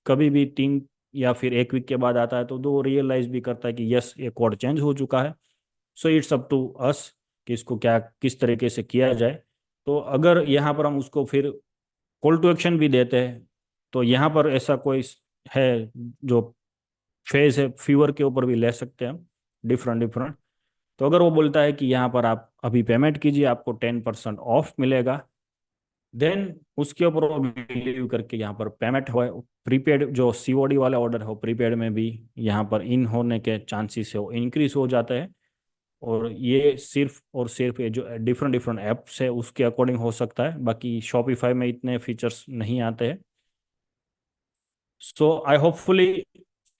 कभी भी 3 या फिर 1 वीक के बाद आता है तो दो रियलाइज भी करता है कि यस ये कोड चेंज हो चुका है। So it's up to us कि इसको क्या किस तरीके से किया जाए। तो अगर यहाँ पर हम उसको फिर कॉल टू एक्शन भी देते हैं, तो यहाँ पर ऐसा कोई है जो फेज है, फीवर के ऊपर भी ले सकते हैं हम, डिफरेंट डिफरेंट। तो अगर वो बोलता है कि यहाँ पर आप अभी पेमेंट कीजिए आपको 10% ऑफ मिलेगा, देन उसके ऊपर वो बिलीव करके यहाँ पर पेमेंट हो, प्रीपेड जो सीओडी वाला ऑर्डर हो प्रीपेड में भी यहाँ पर इन होने के चांसेस है वो इंक्रीज हो जाता है। और ये सिर्फ और सिर्फ ये जो डिफरेंट डिफरेंट ऐप्स है उसके अकॉर्डिंग हो सकता है, बाकी शॉपिफाई में इतने फीचर्स नहीं आते हैं। सो आई होपफुली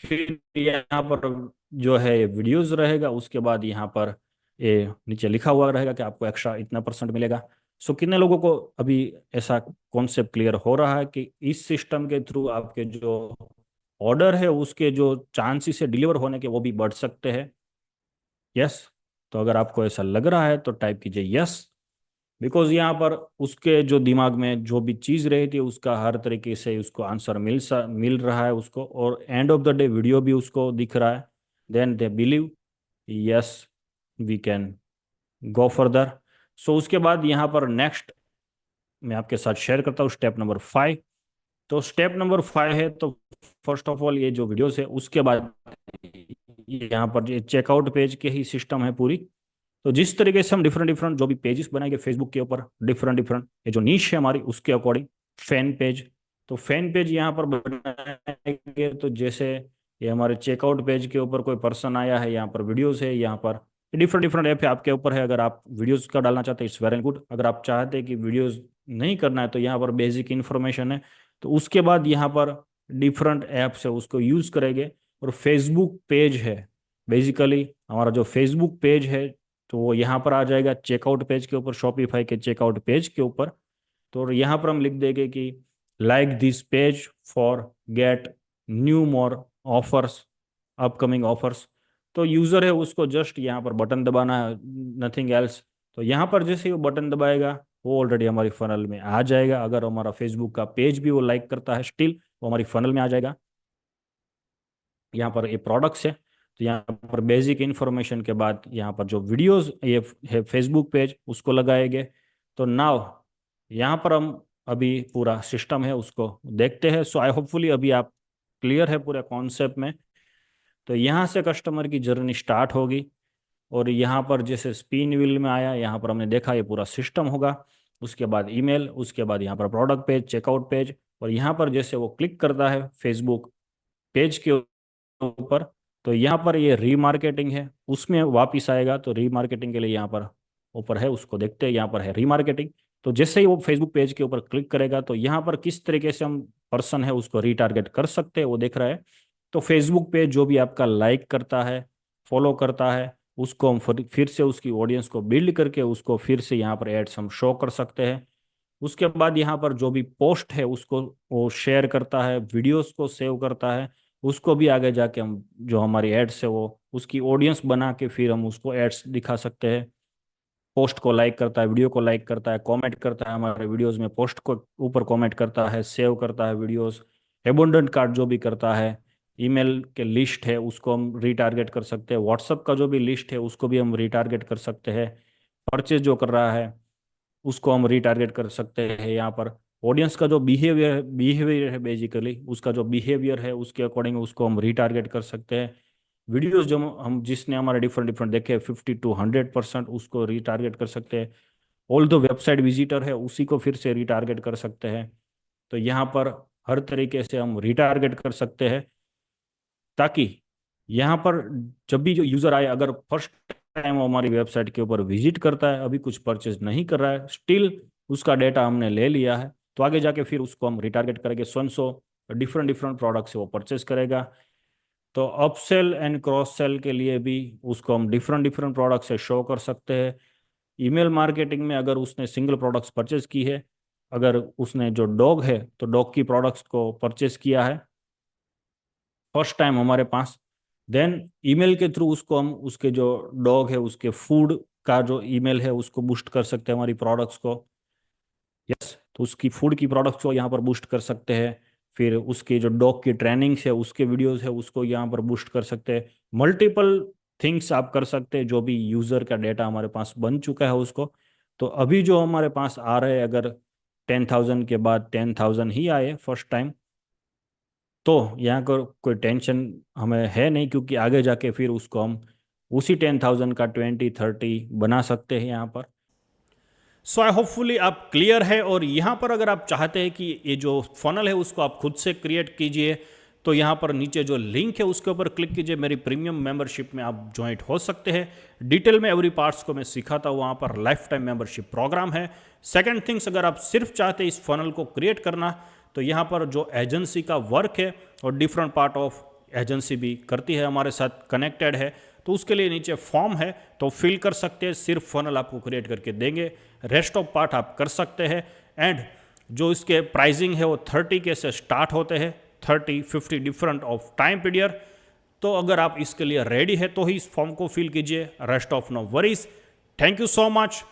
फिर यहाँ पर जो है वीडियोस रहेगा, उसके बाद यहाँ पर ये नीचे लिखा हुआ रहेगा कि आपको एक्स्ट्रा इतना परसेंट मिलेगा। सो कितने लोगों को अभी ऐसा कॉन्सेप्ट क्लियर हो रहा है कि इस सिस्टम के थ्रू आपके जो ऑर्डर है उसके जो चांसेस है डिलीवर होने के वो भी बढ़ सकते हैं? यस। तो अगर आपको ऐसा लग रहा है तो टाइप कीजिए यस, बिकॉज यहाँ पर उसके जो दिमाग में जो भी चीज़ रही थी उसका हर तरीके से उसको आंसर मिल रहा है उसको, और end of the day video भी उसको दिख रहा है। Then they believe yes we can go further. So उसके बाद यहाँ पर नेक्स्ट मैं आपके साथ शेयर करता हूँ स्टेप नंबर 5। तो स्टेप नंबर 5 है, तो फर्स्ट ऑफ ऑल ये जो वीडियोस है उसके बाद यहाँ पर ये चेकआउट पेज के ही सिस्टम है पूरी। तो जिस तरीके से हम डिफरेंट डिफरेंट जो भी पेजेस बनाएंगे फेसबुक के ऊपर, डिफरेंट डिफरेंट ये जो नीश है हमारी उसके अकॉर्डिंग फैन पेज, तो फैन पेज यहाँ पर बनाएंगे। तो जैसे ये हमारे चेकआउट पेज के ऊपर कोई पर्सन आया है, यहाँ पर वीडियोस है, यहाँ पर डिफरेंट डिफरेंट ऐप है, आपके ऊपर है। अगर आप वीडियोस का डालना चाहते हैं इट्स वेरी गुड, अगर आप चाहते हैं कि वीडियोस नहीं करना है तो यहाँ पर बेसिक इन्फॉर्मेशन है। तो उसके बाद यहाँ पर डिफरेंट ऐप्स है उसको यूज़ करेंगे। और फेसबुक पेज है, बेसिकली हमारा जो फेसबुक पेज है तो वो यहाँ पर आ जाएगा चेकआउट पेज के ऊपर, शॉपिफाई के चेकआउट पेज के ऊपर। तो यहाँ पर हम लिख देंगे कि like this page for get new more offers, upcoming offers. तो यूज़र है उसको जस्ट यहाँ पर बटन दबाना है, नथिंग एल्स। तो यहाँ पर जैसे ही वो बटन दबाएगा वो ऑलरेडी हमारी फनल में आ जाएगा। अगर हमारा फेसबुक का पेज भी वो लाइक करता है स्टिल वो हमारी फनल में आ जाएगा। यहाँ पर ये प्रोडक्ट्स है, तो यहाँ पर बेसिक इन्फॉर्मेशन के बाद यहाँ पर जो वीडियोस ये है फेसबुक पेज उसको लगाएंगे। तो नाउ यहाँ पर हम अभी पूरा सिस्टम है उसको देखते हैं। सो आई होपफुली अभी आप क्लियर है पूरे कॉन्सेप्ट में। तो यहाँ से कस्टमर की जर्नी स्टार्ट होगी। और यहाँ पर जैसे स्पिन व्हील में आया, यहाँ पर हमने देखा ये पूरा सिस्टम होगा। उसके बाद ईमेल, उसके बाद यहाँ पर प्रोडक्ट पेज, चेकआउट पेज, और यहाँ पर जैसे वो क्लिक करता है फेसबुक पेज के ऊपर, तो यहाँ पर ये रीमार्केटिंग है, उसमें वापिस आएगा। तो रीमार्केटिंग के लिए यहाँ पर ऊपर है, उसको देखते हैं, यहाँ पर है रीमार्केटिंग। तो जैसे ही वो फेसबुक पेज के ऊपर क्लिक करेगा तो यहाँ पर किस तरीके से हम पर्सन है उसको रीटारगेट कर सकते हैं वो देख रहा है। तो फेसबुक पेज जो भी आपका लाइक करता है, फॉलो करता है, उसको हम फिर से उसकी ऑडियंस को बिल्ड करके उसको फिर से यहाँ पर एड्स हम शो कर सकते हैं। उसके बाद यहाँ पर जो भी पोस्ट है उसको वो शेयर करता है, वीडियोस को सेव करता है, उसको भी आगे जाके हम जो हमारी एड्स है वो उसकी ऑडियंस बना के फिर हम उसको एड्स दिखा सकते हैं। पोस्ट को लाइक करता है, वीडियो को लाइक करता है, कमेंट करता है हमारे वीडियोस में, पोस्ट को ऊपर कमेंट करता है, सेव करता है वीडियोस, एबंडेंट कार्ड जो भी करता है, ईमेल के लिस्ट है उसको हम रीटारगेट कर सकते हैं, व्हाट्सअप का जो भी लिस्ट है उसको भी हम रीटारगेट कर सकते हैं, परचेज जो कर रहा है उसको हम रीटारगेट कर सकते हैं। यहाँ पर ऑडियंस का जो बिहेवियर है बेसिकली उसका जो बिहेवियर है उसके अकॉर्डिंग उसको हम रीटारगेट कर सकते हैं। वीडियोस जो हम जिसने हमारे डिफरेंट डिफरेंट देखे 50 to 100% उसको रीटारगेट कर सकते हैं। ऑल दो वेबसाइट विजिटर है उसी को फिर से रीटारगेट कर सकते हैं। तो यहाँ पर हर तरीके से हम रीटारगेट कर सकते हैं, ताकि यहाँ पर जब भी जो यूज़र आए, अगर फर्स्ट टाइम वो हमारी वेबसाइट के ऊपर विजिट करता है, अभी कुछ परचेज नहीं कर रहा है, स्टिल उसका डेटा हमने ले लिया है, तो आगे जाके फिर उसको हम रिटारगेट करेंगे, 100 डिफरेंट डिफरेंट प्रोडक्ट से वो परचेज करेगा। तो अपसेल एंड क्रॉस सेल के लिए भी उसको हम डिफरेंट डिफरेंट प्रोडक्ट से शो कर सकते हैं। ईमेल मार्केटिंग में अगर उसने सिंगल प्रोडक्ट्स परचेज की है, अगर उसने जो डॉग है तो डॉग की प्रोडक्ट्स को परचेज किया है फर्स्ट टाइम हमारे पास, देन ईमेल के थ्रू उसको हम उसके जो डॉग है उसके फूड का जो ईमेल है उसको बूस्ट कर सकते हैं हमारी प्रोडक्ट्स को। यस, तो उसकी फूड की प्रोडक्ट्स को यहाँ पर बूस्ट कर सकते हैं। फिर उसकी जो डॉग की ट्रेनिंग्स है उसके वीडियोस है उसको यहाँ पर बूस्ट कर सकते हैं। मल्टीपल थिंग्स आप कर सकते हैं, जो भी यूज़र का डेटा हमारे पास बन चुका है उसको। तो अभी जो हमारे पास आ रहे हैं, अगर 10,000 के बाद 10,000 ही आए फर्स्ट टाइम, तो यहाँ का कोई टेंशन हमें है नहीं, क्योंकि आगे जाके फिर उसको हम उसी 10,000 का 20-30 बना सकते हैं यहाँ पर। सो आई होपफुली आप क्लियर है। और यहाँ पर अगर आप चाहते हैं कि ये जो फनल है उसको आप खुद से क्रिएट कीजिए, तो यहाँ पर नीचे जो लिंक है उसके ऊपर क्लिक कीजिए, मेरी प्रीमियम मेंबरशिप में आप ज्वाइंट हो सकते हैं। डिटेल में एवरी पार्ट्स को मैं सिखाता हूँ, वहाँ पर लाइफ टाइम मेंबरशिप प्रोग्राम है। सेकंड थिंग्स, अगर आप सिर्फ चाहते हैं इस फनल को क्रिएट करना, तो यहाँ पर जो एजेंसी का वर्क है और डिफरेंट पार्ट ऑफ एजेंसी भी करती है हमारे साथ कनेक्टेड है, तो उसके लिए नीचे फॉर्म है तो फिल कर सकते हैं, सिर्फ फनल आपको क्रिएट करके देंगे, रेस्ट ऑफ पार्ट आप कर सकते हैं। एंड जो इसके प्राइसिंग है वो 30 के से स्टार्ट होते हैं, 30-50 डिफरेंट ऑफ टाइम पीरियड। तो अगर आप इसके लिए रेडी है तो ही इस फॉर्म को फिल कीजिए, rest of no worries. Thank you so much.